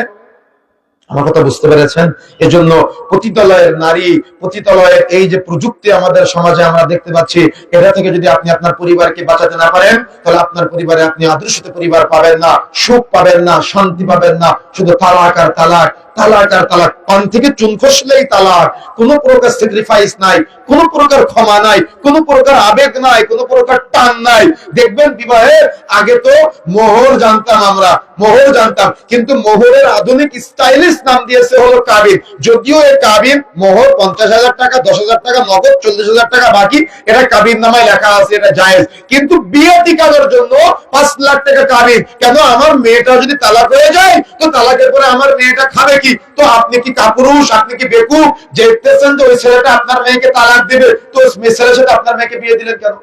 আমার কথা বুঝতে পেরেছেন? এজন্য পতিতালয়ের নারী, পতিতালয়ের এই যে প্রযুক্তি আমাদের সমাজে আমরা দেখতে পাচ্ছি, এটা থেকে যদি আপনি আপনার পরিবারকে বাঁচাতে না পারেন তাহলে আপনার পরিবারে আপনি আদর্শিত পরিবার পাবেন না, সুখ পাবেন না, শান্তি পাবেন না। শুধু তালাক আর তালাক, তালাক আর তালাক, পান থেকে চুন খসলেই তালাক, কোন প্রকার স্যাক্রিফাইস নাই, কোন প্রকার ক্ষমা নাই, কোন প্রকার আবেগ নাই, কোন প্রকার টান নাই। দেখবেন বিবাহের আগে তো মোহর জানতাম, আমরা মোহর জানতাম, কিন্তু মোহরের আধুনিক স্টাইলিশ নাম দিয়েছে হলো কাবিন। যদিও এই কাবিন মোহর 50,000 টাকা, 10,000 টাকা নগদ, 40,000 টাকা বাকি, এটা কাবিন নামায় লেখা আছে, এটা জায়েজ। কিন্তু বিয়ে টিকানোর জন্য 5 লাখ টাকা কাবিন কেন? আমার মেয়েটা যদি তালাক হয়ে যায় তো তালাকের পরে আমার মেয়েটা খাবে কি? তো আপনি কি কাপুরুষ, আপনি কি বেকুব যে দেখতেছেন যে ওই ছেলেটা আপনার মেয়েকে তালাক দিবে, তো ওই ছেলের সাথে আপনার মেয়েকে বিয়ে দিলেন কেন?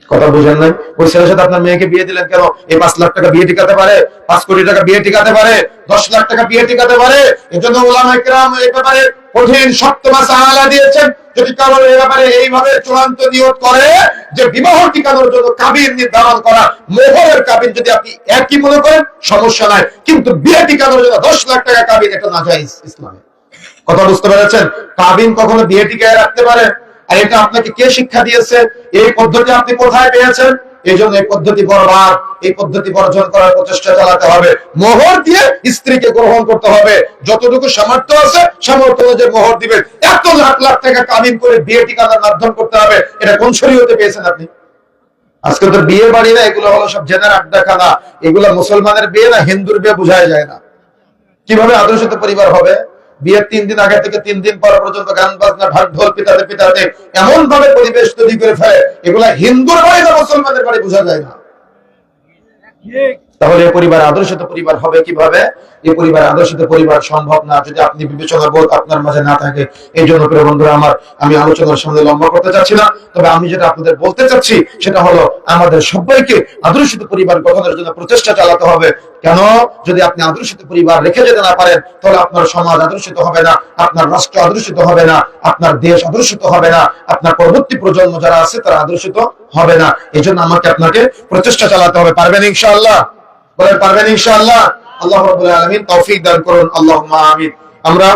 কথা বুঝেন নাই? ওই ছেলের সাথে আপনার মেয়েকে বিয়ে দিলেন কেন? এই 5 লাখ টাকা বিয়ে টিকাতে পারে, 5 কোটি টাকা বিয়ে টিকাতে পারে, 10 লাখ টাকা বিয়ে টিকাতে পারে। এজন্য উলামায়ে কেরাম এই ব্যাপারে কঠিন শক্ত মাসআলা দিয়েছেন। যদি কারো এই ব্যাপারে এইভাবে চূড়ান্ত নিয়ত করে যে বিবাহ টিকানোর জন্য কাবিন নির্ধারণ করা, মোহরের কাবিন যদি আপনি একই মনে করেন সমস্যা নাই, কিন্তু বিয়ে টিকানোর জন্য 10 লাখ টাকা কাবিন, এটা নাজায়েজ ইসলামে। কথা বুঝতে পেরেছেন? কাবিন কখনো বিয়ে টিকায় রাখতে পারে? আর এটা আপনাকে কে শিক্ষা দিয়েছে? এই পদ্ধতি আপনি কোথায় পেয়েছেন? এই জন্য এই পদ্ধতি বরবাদ, এই পদ্ধতি বর্জন করার প্রচেষ্টা চালাতে হবে। মোহর দিয়ে স্ত্রীকে গ্রহণ করতে হবে, যতটুকু সামর্থ্য আছে সামর্থ্য অনুযায়ী মোহর দিবেন। এত লাখ লাখ টাকা কাবিন করে বিয়ে টিকানোর মাধ্যম করতে হবে, এটা কোন শরীয়তে পেয়েছেন আপনি? আজকে তো বিয়ে বাড়ি না, এগুলো হলো সব জেনার আড্ডাখানা। এগুলো মুসলমানের বিয়ে না, হিন্দুর বিয়ে বোঝাই যায় না। কিভাবে আদর্শিত পরিবার হবে? বিয়ের 3 দিন আগে থেকে 3 দিন পর পর্যন্ত গান বাজনা ঢাক ঢোল পিটাতে পিটাতে এমন ভাবে পরিবেশ তৈরি করে ফেলে, এগুলা হিন্দুর বাড়ি না মুসলমানের বাড়ি বোঝা যায় না। তাহলে এই পরিবার আদর্শিত পরিবার হবে কিভাবে? এই পরিবার আদর্শিত পরিবার সম্ভব না যদি আপনি বিবেচনা বোধ আপনার মাঝে না থাকে। এই জন্য প্রিয় বন্ধুরা আমার, আমি আলোচনার সামনে লম্বা করতে চাচ্ছি না, তবে আমি যেটা আপনাদের বলতে চাচ্ছি সেটা হলো আমাদের সবাইকে আদর্শিত পরিবার গঠনের জন্য প্রচেষ্টা চালাতে হবে। কেন? যদি আপনি আদর্শিত পরিবার রেখে যেতে না পারেন, তাহলে আপনার সমাজ আদর্শিত হবে না, আপনার রাষ্ট্র আদর্শিত হবে না, আপনার দেশ আদর্শিত হবে না, আপনার পরবর্তী প্রজন্ম যারা আছে তারা আদর্শিত হবে না। এই জন্য আমাকে আপনাকে প্রচেষ্টা চালাতে হবে। পারবেন ইনশাআল্লাহ? বলেন পারবেন ইনশাআল্লাহ? আল্লাহ রাব্বুল আলামিন তৌফিক দান করুন, আল্লাহুম্মা আমিন। আমরা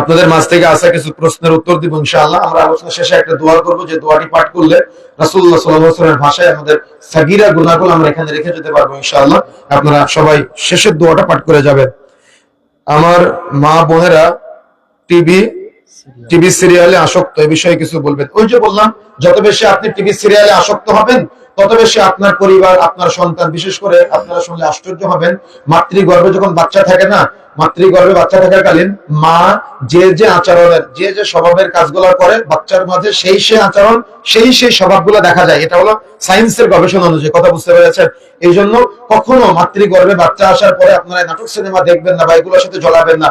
আপনাদের মাঝ থেকে আসা কিছু প্রশ্নের উত্তর দিব ইনশাআল্লাহ। আমরা আলোচনা শেষে একটা দোয়া করব, যে দোয়াটি পাঠ করলে রাসূলুল্লাহ সাল্লাল্লাহু আলাইহি ওয়াসাল্লামের ভাষায় আমাদের সাগীরা গুনাহগুলো আমরা এখানে রেখে যেতে পারবো ইনশাআল্লাহ। আপনারা সবাই শেষের দোয়াটা পাঠ করে যাবেন। আমার মা বোনেরা টিভি সিরিয়ালে আসক্ত, এই বিষয়ে কিছু বলবেন। ওই যে বললাম, যত বেশি আপনি টিভি সিরিয়ালে আসক্ত হবেন তত বেশি আপনার পরিবার, আপনার সন্তান, বিশেষ করে আপনারা শুনলে আশ্চর্য হবেন, মাতৃগর্ভে যখন বাচ্চা থাকে না, মাতৃগর্ভে বাচ্চা থাকাকালীন মা যে যে আচরণের, যে যে স্বভাবের কাজগুলো করে বাচ্চার মাঝে সেই সেই আচরণ, সেই সেই স্বভাবগুলো দেখা যায়। এটা হলো সায়েন্সের গবেষণা অনুযায়ী। কথা বুঝতে পেরেছেন? এই জন্য কখনো মাতৃগর্ভে বাচ্চা আসার পরে আপনারা নাটক সিনেমা দেখবেন না বা এগুলোর সাথে জড়াবেন না।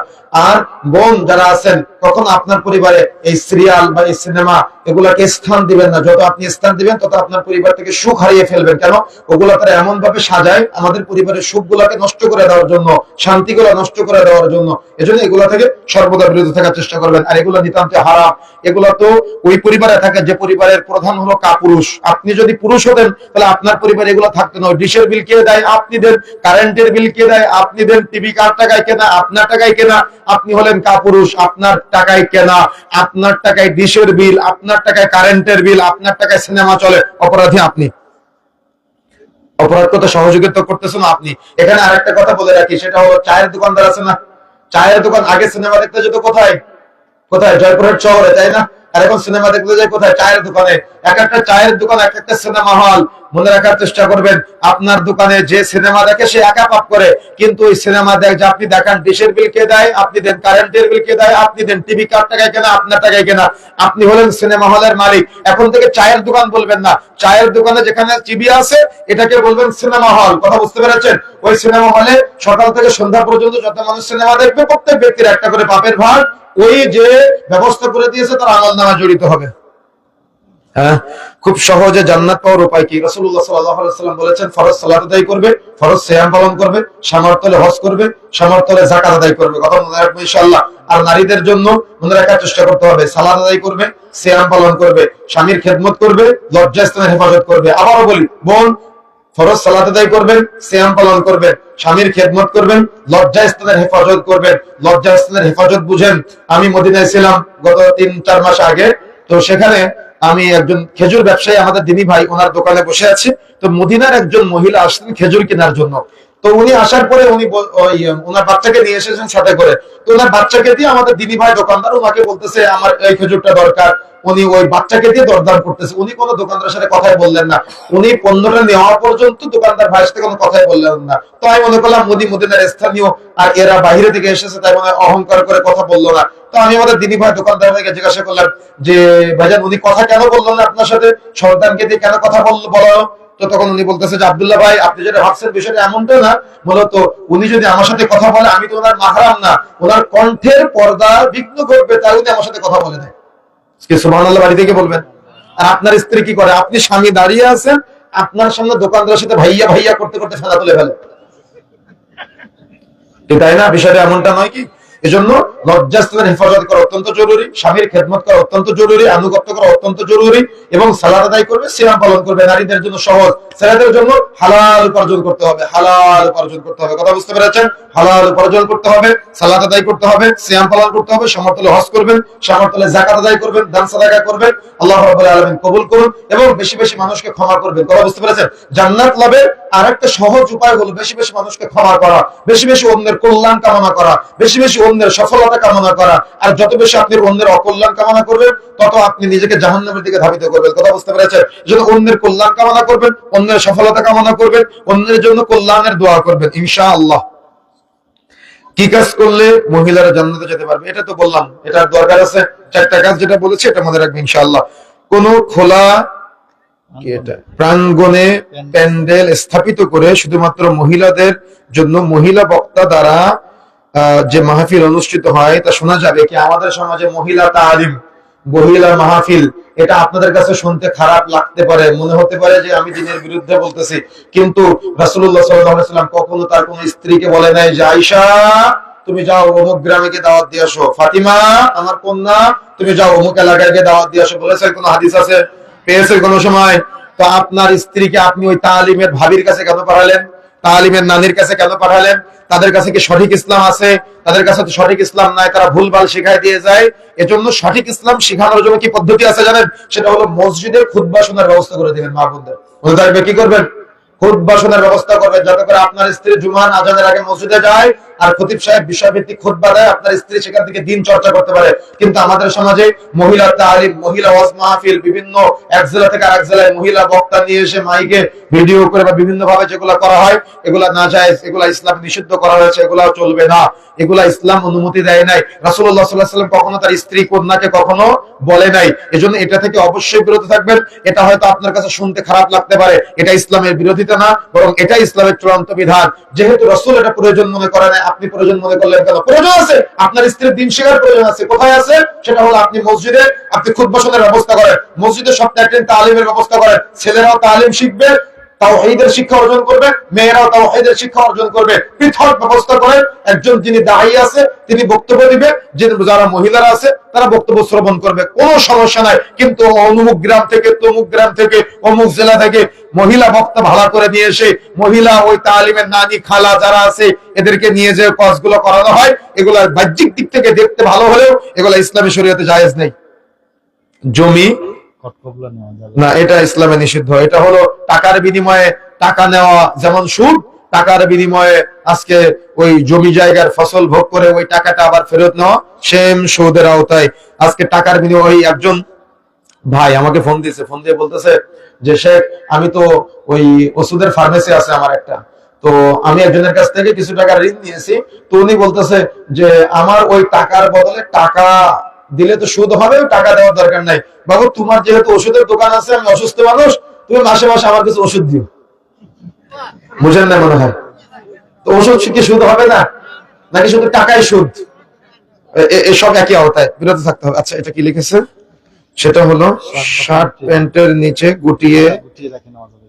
আর বোন যারা আছেন, কখনো আপনার পরিবারে এই সিরিয়াল বা এই সিনেমা এগুলাকে স্থান দিবেন না। যত আপনি স্থান দিবেন তত আপনার পরিবার থেকে সুখ হারিয়ে ফেলবেন। কেন? ওগুলা তারা এমন ভাবে সাজায় আমাদের পরিবারের সুখ গুলাকে নষ্ট করে দেওয়ার জন্য, শান্তি গুলা নষ্ট করে দেওয়ার জন্য। এজন্য এগুলা থেকে সর্বদা বিরত থাকার চেষ্টা করবেন। আর এগুলো নিতান্ত হারাম। এগুলা তো ওই পরিবারে থাকে যে পরিবারের প্রধান হলো কাপুরুষ। আপনি যদি পুরুষ হতেন তাহলে আপনার পরিবারে এগুলো থাকতো না। ডিশের বিল কে দেয়? আপনি দেন। কারেন্টের বিল কে দেয়? আপনি দেন। টিভি কার টাকায় কেনা? আপনার টাকায় কেনা। আপনি হলেন কাপুরুষ, আপনার টাকায় কেনা, আপনার টাকায় ডিশের বিল, আপনার টাকায় কারেন্টের বিল, আপনার টাকায় সিনেমা চলে। অপরাধী আপনি। অপরাধ করতে সহযোগিতা করতেছেন আপনি। এখানে আরেকটা কথা বলে রাখি, সেটা হলো চায়ের দোকানদার আছে না, চায়ের দোকান আগে সিনেমা দেখতে যেত কোথায়? কোথায়? জয়পুরহাট শহরে, তাই না? আর এখন সিনেমা দেখতে যায় কোথায়? চায়ের দোকানে। এক একটা চায়ের দোকান এক একটা সিনেমা হল। মনে রাখার চেষ্টা করবেন, আপনার দোকানে যে সিনেমা দেখে সে একা পাপ করে, কিন্তু ওই সিনেমা দেখ যে আপনি দেখান, ডিশের বিল কে দেয়? আপনি দেন। কারেন্টের বিল কে দেয়? আপনি দেন। টিভি কার টাকায় কেনা? আপনার টাকায় কেনা। আপনি হলেন সিনেমা হলের মালিক। এখন থেকে চায়ের দোকান বলবেন না, চায়ের দোকানে যেখানে টিভি আছে এটাকে বলবেন সিনেমা হল। কথা বুঝতে পেরেছেন? ওই সিনেমা হলে সকাল থেকে সন্ধ্যা পর্যন্ত যত মানুষ সিনেমা দেখবে প্রত্যেক ব্যক্তির একটা করে পাপের ভাগ ওই যে ব্যবস্থা করে দিয়েছে তার আমলনামা জড়িত হবে। হ্যাঁ, খুব সহজে জান্নাত পাওয়ার উপায় কি? রাসূলুল্লাহ সাল্লাল্লাহু আলাইহি ওয়াসাল্লাম বলেছেন, ফরজ সালাত আদায় করবে, ফরজ সিয়াম পালন করবে, সামর্থ্য হলে হজ করবে, সামর্থ্য হলে যাকাত আদায় করবে। কথা মনে রাখবে ইনশাআল্লাহ। আর নারীদের জন্য মনে রাখার চেষ্টা করতে হবে, সালাত আদায় করবে, সিয়াম পালন করবে, স্বামীর খেদমত করবে, লজ্জাস্থানের হেফাজত করবে। আবারও বলি, বোন ফরজ সালাত আদায় করবেন, সিয়াম পালন করবেন, স্বামীর খেদমত করবেন, লজ্জাস্থানের হেফাজত করবেন। লজ্জাস্থানের হেফাজত বুঝেন? আমি মদিনায় ছিলাম গত 3-4 মাস আগে। তো সেখানে আমি একজন খেজুর ব্যবসায়ী, আমাদের দিনী ভাই, ওনার দোকানে বসে আছি। তো মদিনার একজন মহিলা আসলেন খেজুর কেনার জন্য। তো উনি আসার পরে উনি ওনার বাচ্চাকে নিয়ে এসেছেন সাথে করে। তো ওনার বাচ্চাকে দিয়ে আমাদের দিনী ভাই দোকানদার ওনাকে বলতেছে আমার এই খেজুরটা দরকার, উনি ওই বাচ্চাকে দিয়ে দরদাম করতেছে। উনি কোনো দোকানদারের সাথে কথাই বললেন না, উনি পণ্যটা নেওয়া পর্যন্ত দোকানদার ভাইয়ের সাথে কোনো কথাই বললেন না। তো আমি মনে করলাম মদিনার স্থানীয়, আর এরা বাইরে থেকে এসেছে তাই মনে অহংকার করে কথা বললো না। তো আমি আমাদের দিনী ভাই দোকানদার ভাইকে জিজ্ঞাসা করলাম যে ভাইজান উনি কথা কেন বললো না আপনার সাথে, সন্তানকে দিয়ে কেন কথা বলো? তো তখন উনি বলতেছে যে আব্দুল্লাহ ভাই আপনি যেটা ভাবছেন বিষয়টা এমনটা না, মূলত উনি যদি আমার সাথে কথা বলে আমি তো ওনার মাহরাম না, ওনার কণ্ঠের পর্দা বিঘ্ন ঘটবে তাই উনি আমার সাথে কথা বলে না। সুবহানাল্লাহ বাড়ি থেকে বলবেন। আর আপনার স্ত্রী কি করে? আপনি স্বামী দাঁড়িয়ে আছেন, আপনার সামনে দোকানদারের সাথে ভাইয়া ভাইয়া করতে করতে ফেলা তুলে ফেলে, তাই না? বিষয়টা এমনটা নয় কি? এজন্য লজ্জাস্থানের হেফাজত করা অত্যন্ত জরুরি, স্বামীর খেদমত করা অত্যন্ত জরুরি, আনুগত্য করা অত্যন্ত জরুরি, এবং সালাত আদায় করবে, সিয়াম পালন করবে। নারীদের জন্য সহজ, ছেলেদের জন্য হালাল উপার্জন করতে হবে, হালাল উপার্জন করতে হবে। কথা বুঝতে পেরেছেন? হালাল উপার্জন করতে হবে, সালাত আদায় করতে হবে, সিয়াম পালন করতে হবে, সামর্থ্য হজ করবেন, সামর্থ্য যাকাত আদায় করবেন, দান সাদাকা করবেন, আল্লাহ রাব্বুল আলামিন কবুল করুন, এবং বেশি বেশি মানুষকে ক্ষমা করবেন। কথা বুঝতে পেরেছেন? জান্নাত লাভের আরেকটা সহজ উপায় হলো বেশি বেশি মানুষকে ক্ষমা করা, বেশি বেশি অন্যের কল্যাণ কামনা করা, বেশি বেশি অন্যের সফলতা কামনা করা। আর যত বেশি আপনি অন্যের অকল্যাণ কামনা করবেন তত আপনি নিজেকে জাহান্নামের দিকে ধাবিত করবেন। কথা বুঝতে পেরেছেন? এজন্য অন্যের কল্যাণ কামনা করবেন, অন্যের সফলতা কামনা করবেন, অন্যের জন্য কল্যাণের দোয়া করবেন ইনশাআল্লাহ। কি কাজ করলে মহিলারা জান্নাতে যেতে পারবে? এটা তো বললাম, এটার দরকার আছে। চারটা কাজ যেটা বলেছি এটা মনে রাখবেন ইনশাআল্লাহ। কোন খোলা প্রাঙ্গণে প্যান্ডেল স্থাপিত করে শুধুমাত্র মহিলাদের জন্য মহিলা বক্তা দ্বারা যে মাহফিল অনুষ্ঠিত হয় তা শোনা যাবে কি? আমাদের সমাজে মহিলা তালিম, মহিলা মাহফিল, এটা আপনাদের কাছে শুনতে খারাপ লাগতে পারে, মনে হতে পারে যে আমি দ্বীনের বিরুদ্ধে বলতেছি, কিন্তু রাসূলুল্লাহ সাল্লাল্লাহু আলাইহি ওয়াসাল্লাম কখনো তার কোন স্ত্রীকে বলে নাই যে আয়েশা তুমি যাও অমুক গ্রামে গিয়ে দাওয়াত দিয়ে আসো, ফাতিমা আমার কন্যা তুমি যাও অমুক এলাকায় গিয়ে দাওয়াত দিয়ে আসো। বলেছেন? কোন হাদিস আছে? পেয়েছেন কোন সময়? তো আপনার স্ত্রীকে আপনি ওই তালিমের ভাবির কাছে কেন পাঠালেন? তালিমের নানির কাছে কেন পাঠালেন? তাদের কাছে কি সঠিক ইসলাম আছে? তাদের কাছে তো সঠিক ইসলাম নাই, তারা ভুলভাল শিখাই দিয়ে যায়। এজন্য সঠিক ইসলাম শিখানোর জন্য কি পদ্ধতি আছে জানেন? সেটা হলো মসজিদে খুতবা শোনার ব্যবস্থা করে দিবেন। মা বোনদের মনে থাকবে, কি করবেন? খুতবা শোনার ব্যবস্থা করবেন, যাতে করে আপনার স্ত্রী জুমার আজানের আগে মসজিদে যায় আর খতিব সাহেব বিষয়ভিত্তিক খুতবা দেয়, আপনার স্ত্রী সেখান থেকে দিন চর্চা করতে পারে। কিন্তু আমাদের সমাজে মহিলা তালিম, মহিলা ওয়াজ মাহফিল, বিভিন্ন এক জেলা থেকে আরেক জেলায় মহিলা বক্তা নিয়ে এসে মাইকে ভিডিও করে বা বিভিন্ন ভাবে যেগুলা করা হয় এগুলা নাজায়েজ, এগুলা ইসলাম নিষিদ্ধ করা হয়েছে, এগুলা চলবে না, এগুলা ইসলাম অনুমতি দেয় নাই। রাসূলুল্লাহ সাল্লাল্লাহু আলাইহি ওয়াসাল্লাম কখনো তার স্ত্রী কন্যাকে কখনো বলে নাই। এজন্য এটা থেকে অবশ্যই বিরত থাকবেন। এটা হয়তো আপনার কাছে শুনতে খারাপ লাগতে পারে, এটা ইসলামের বিরোধিতা না, বরং এটা ইসলামের চূড়ান্ত বিধান। যেহেতু রাসূল এটা প্রয়োজন মনে করে নাই, আপনি প্রয়োজন মনে করলেন কেন? প্রয়োজন আছে, আপনার স্ত্রীর দিন শেখার প্রয়োজন আছে। কোথায় আছে? সেটা হলো আপনি মসজিদে আপনি খুতবা শোনার ব্যবস্থা করেন, মসজিদে সপ্তাহে একদিন তালিমের ব্যবস্থা করেন, ছেলেরাও তালিম শিখবে, তাওহীদের শিক্ষা অর্জন করবে, মেয়েরাও তাওহীদের শিক্ষা অর্জন করবে। পৃথক ব্যবস্থা করেন, একজন যিনি দায়ী আছে তিনি বক্তব্য দিবে, যারা মহিলারা আছে তারা বক্তব্য শ্রবণ করবে, কোনো সমস্যা নাই। কিন্তু অমুক গ্রাম থেকে, তমুক গ্রাম থেকে, অমুক জেলা থেকে মহিলা বক্তা ভাড়া করে নিয়ে এসে মহিলা ওই তালিমের নানি খালা যারা আছে এদেরকে নিয়ে যে কাজগুলো করানো হয়, এগুলা বাহ্যিক দিক থেকে দেখতে ভালো হলেও এগুলা ইসলামী শরীয়তে জায়েজ নেই। জমি না, এটা ইসলামে নিষিদ্ধ। এটা হলো টাকার বিনিময়ে টাকা নেওয়া, যেমন সুদ, টাকার বিনিময়ে আজকে ওই জমি জায়গার ফসল ভোগ করে ওই টাকাটা আবার ফেরত নেওয়া, সেম সুদের আওতায়। আজকে টাকার বিনিময়ে ওই একজন ভাই আমাকে ফোন দিয়েছে, ফোন দিয়ে বলতেছে যে শেখ আমি তো ওই ওষুধের ফার্মেসি আছে আমার একটা, তো আমি একজনের কাছ থেকে কিছু টাকা ঋণ নিয়েছি, তো উনি বলতেছে যে আমার ওই টাকার বদলে টাকা দিলে তো সুদ হবে, টাকা দেওয়ার দরকার নাই। বাবু তোমার যেহেতু ওষুধের দোকান আছে, আমি অসুস্থ মানুষ, তুমি মাসে মাসে আমার কিছু ওষুধ দিও। বুঝেন না মনে হয়? তো ওষুধ কি সুদ হবে না, নাকি শুধু টাকাই সুদ? এসব একই আওতায়, বিরত থাকতে হবে। আচ্ছা, এটা কি লিখেছে? সেটা হলো শার্ট প্যান্টের নিচে গুটিয়ে,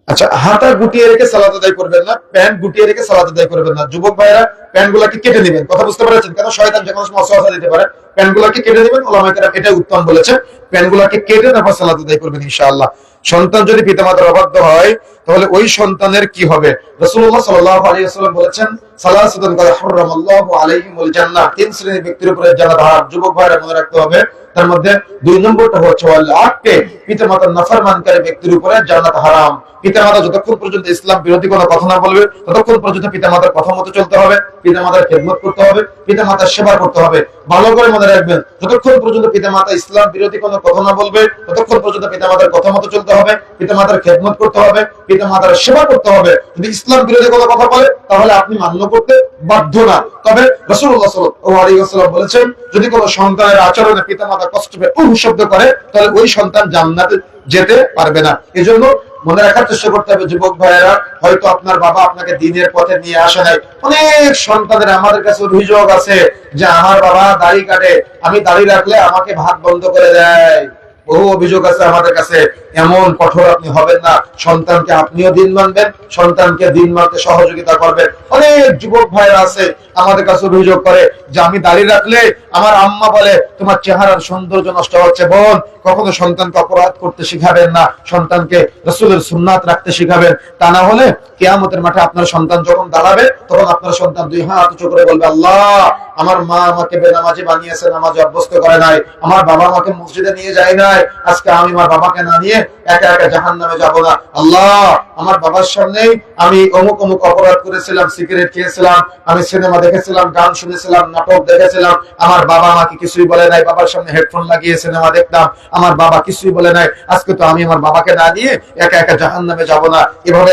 আচ্ছা হাতা গুটিয়ে রেখে সালাত আদায় করবেন না, প্যান্ট গুটিয়ে রেখে সালাত আদায় করবেন না। যুবক ভাইরা প্যান্টগুলোকে কেটে নেবেন। কথা বুঝতে পেরেছেন? কেন শয়তান যে কোনো সময় ওয়াসওয়াসা দিতে পারে। প্যান্টগুলোকে কেটে নেবেন, উলামায়ে কেরাম এটাই উত্তম বলেছে। প্যান্টগুলোকে কেটে তারপর সালাত আদায় করবেন ইনশাআল্লাহ। সন্তান যদি পিতামাতার অবাধ্য হয় তাহলে ওই সন্তানের কি হবে? রাসূলুল্লাহ সাল্লাল্লাহু আলাইহি ওয়াসাল্লাম বলেছেন, সালাসাতুন ক্বাদ হারামাল্লাহু আলাইহিমুল জান্নাহ, তিন শ্রেণীর ব্যক্তির উপরে জান্নাত হারাম। যুবক ভাইরা মনে রাখতে হবে, তার মধ্যে 2 নম্বরটা হচ্ছে ওয়াল আক্কে, পিতামাতার নাফরমানকারী ব্যক্তির উপরে জান্নাত হারাম। পিতামাতা যতক্ষণ পর্যন্ত ইসলাম বিরোধী কোনো কথা না বলবে ততক্ষণ পর্যন্ত পিতামাতার কথা মতো চলতে হবে, পিতামাতার খেদমত করতে হবে, পিতামাতার সেবা করতে হবে। ভালো করে মনে রাখবেন, যতক্ষণ পর্যন্ত পিতামাতা ইসলাম বিরোধী কোনো কথা না বলবে ততক্ষণ পর্যন্ত পিতামাতার কথা মতো চলতে হবে, পিতামাতার খেদমত করতে হবে, পিতামাতার সেবা করতে হবে। যদি ইসলাম বিরোধী কোনো কথা বলে তাহলে আপনি মান্য করতে বাধ্য না। তবে রাসূলুল্লাহ সাল্লাল্লাহু আলাইহি ওয়াসাল্লাম বলেছেন, যদি কোনো সন্তানের আচরণে পিতামাতা কষ্ট পেয়ে শব্দ করে তাহলে ওই সন্তান জান্নাতে যেতে পারবে না। এজন্য মনে রাখার চেষ্টা করতে হবে যুবক ভাইয়েরা, হয়তো আপনার বাবা আপনাকে দ্বীনের পথে নিয়ে আসে নাই। অনেক সন্তানের আমাদের কাছে অভিযোগ আছে যে আমার বাবা দাড়ি কাটে, আমি দাড়ি রাখলে আমাকে ভাত বন্ধ করে দেয়। বহু অভিযোগ আছে আমাদের কাছে। এমন কঠোর আপনি হবেন না। সন্তানকে আপনিও দিন মানবেন, সন্তানকে দিন মানতে সহযোগিতা করবেন। অনেক যুবক ভাইরা আছে আমাদের কাছে অভিযোগ করে যে আমি দাড়ি রাখলে আমার আম্মা বলে তোমার চেহারার সৌন্দর্য নষ্ট হচ্ছে। বোন, কখনো সন্তানকে অপরাধ করতে শিখাবেন না, সন্তানকে রাসূলের সুন্নাত রাখতে শিখাবেন। তা না হলে কিয়ামতের মাঠে আপনার সন্তান যখন দাঁড়াবে তখন আপনার সন্তান 2 হাত উঁচু করে বলবে, আল্লাহ আমার মা আমাকে বেনামাজি বানিয়েছে, নামাজে অভ্যস্ত করে নাই, আমার বাবা আমাকে মসজিদে নিয়ে যায় নাই, আজকে আমি আমার বাবাকে না নিয়ে একা একা জাহান্নামে যাব না। আল্লাহ আমার বাবার সামনেই আমি অমুক অমুক অপরাধ করেছিলাম, সিগারেট খেয়েছিলাম, আমি সিনেমা দেখেছিলাম, গান শুনেছিলাম, নাটক দেখেছিলাম, আমার বাবা আমাকে কিছুই বলে নাই, বাবার সামনে হেডফোন লাগিয়ে সিনেমা দেখতাম, আমার বাবা কিছুই বলে নাই, আজকে তো আমি আমার বাবাকে না নিয়ে একা একা জাহান্নামে যাব না। এভাবে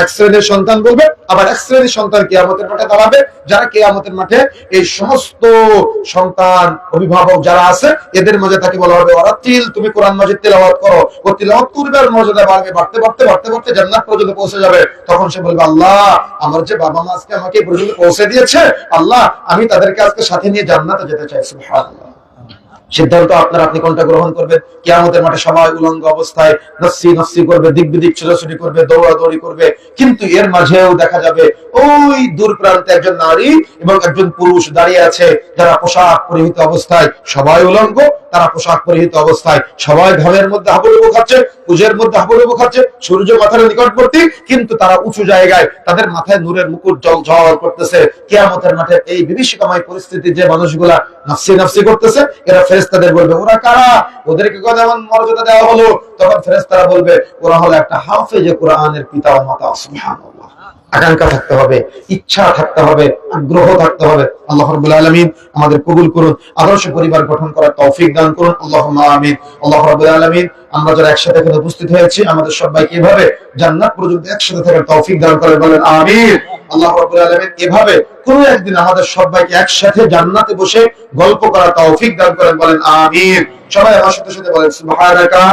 এক শ্রেণীর সন্তান বলবে। আবার এক শ্রেণীর সন্তান কিয়ামতের মাঠে দাঁড়াবে, যারা কিয়ামতের মাঠে এই সমস্ত সন্তান অভিভাবক যারা আছে এদের মাঝে তাকে বলা হবে, ওয়ারাতিল, তুমি কোরআন মাজিদ তেলাওয়াত করো। ও তেলাওয়াত করবে আর মর্যাদা বাড়বে, বাড়তে বাড়তে বাড়তে বাড়তে জান্নাত পর্যন্ত পৌঁছে যাবে। তখন সে বলবে, আল্লাহ আমার যে বাবা মা আজকে আমাকে পর্যন্ত পৌঁছে দিয়েছে, আল্লাহ আমি তাদেরকে আজকে সাথে নিয়ে জান্নাতে যেতে চাই। সুবহানাল্লাহ। সিদ্ধান্ত আপনার, আপনি কোনটা গ্রহণ করবেন। কিয়ামতের মাঠে সবাই উলঙ্গ অবস্থায় নফসি নফসি করবে, দিক বিদিক ছোটাছুটি করবে, দৌড়াদৌড়ি করবে, কিন্তু এর মাঝেও দেখা যাবে ওই দূর প্রান্তে একজন নারী এবং একজন পুরুষ দাঁড়িয়ে আছে, যারা পোশাক পরিহিত অবস্থায়, সবাই উলঙ্গ, তারা পোশাক পরিহিত অবস্থায়, সবাই ঘামের মধ্যে হাবুডুবু খাচ্ছে, উজের মধ্যে হাবুডুবু খাচ্ছে, সূর্য মাথার নিকটবর্তী, কিন্তু তারা উঁচু জায়গায়, তাদের মাথায় নূরের মুকুট জ্বলজ্বল করতেছে। কিয়ামতের মাঠে এই বিভীষিকাময় পরিস্থিতি যে মানুষগুলা নফসি নফসি করতেছে, এরা ফেরেশতাদের বলবে, ওরা কারা? ওদেরকে কেমন মর্যাদা দেওয়া হলো? তখন ফেরেশতারা বলবে, ওরা হলো একটা হাফেজে কোরআনের পিতা ও মাতা। সুবহানাল্লাহ। আকাঙ্ক্ষা থাকতে হবে, ইচ্ছা থাকতে হবে, আগ্রহ থাকতে হবে। আল্লাহ রাব্বুল আলামিন আমাদের কবুল করুন, আদর্শ পরিবার গঠন করার তৌফিক দান করুন। আল্লাহুম্মা আমিন। আল্লাহ রাব্বুল আলামিন আমরা যারা একসাথে এখানে উপস্থিত হয়েছি আমাদের সবাইকে এভাবে জান্নাত পর্যন্ত একসাথে থাকার তৌফিক দান করেন, বলেন আমিন। আল্লাহ রাব্বুল আলামিন এভাবে কোনো একদিন আমাদের সবাইকে একসাথে জান্নাতে বসে গল্প করার তৌফিক দান করেন, বলেন আমিন। সবাই আমার সাথে সাথে বলেন, সুবহানাকা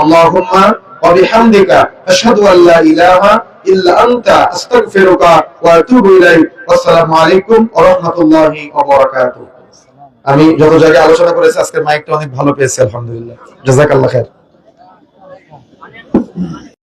আল্লাহুম্মা ওয়া বিহামদিকা আশহাদু আল্লা ইলাহা ইল্লা আনতা আস্তাগফিরুকা ওয়া আতুবু ইলাইক। আসসালামু আলাইকুম ওয়া রাহমাতুল্লাহি ওয়া বারাকাতুহু। আমি যত জায়গায় আলোচনা করেছি আজকে মাইকটা অনেক ভালো পেয়েছি, আলহামদুলিল্লাহ। জাযাকাল্লাহ খাইর।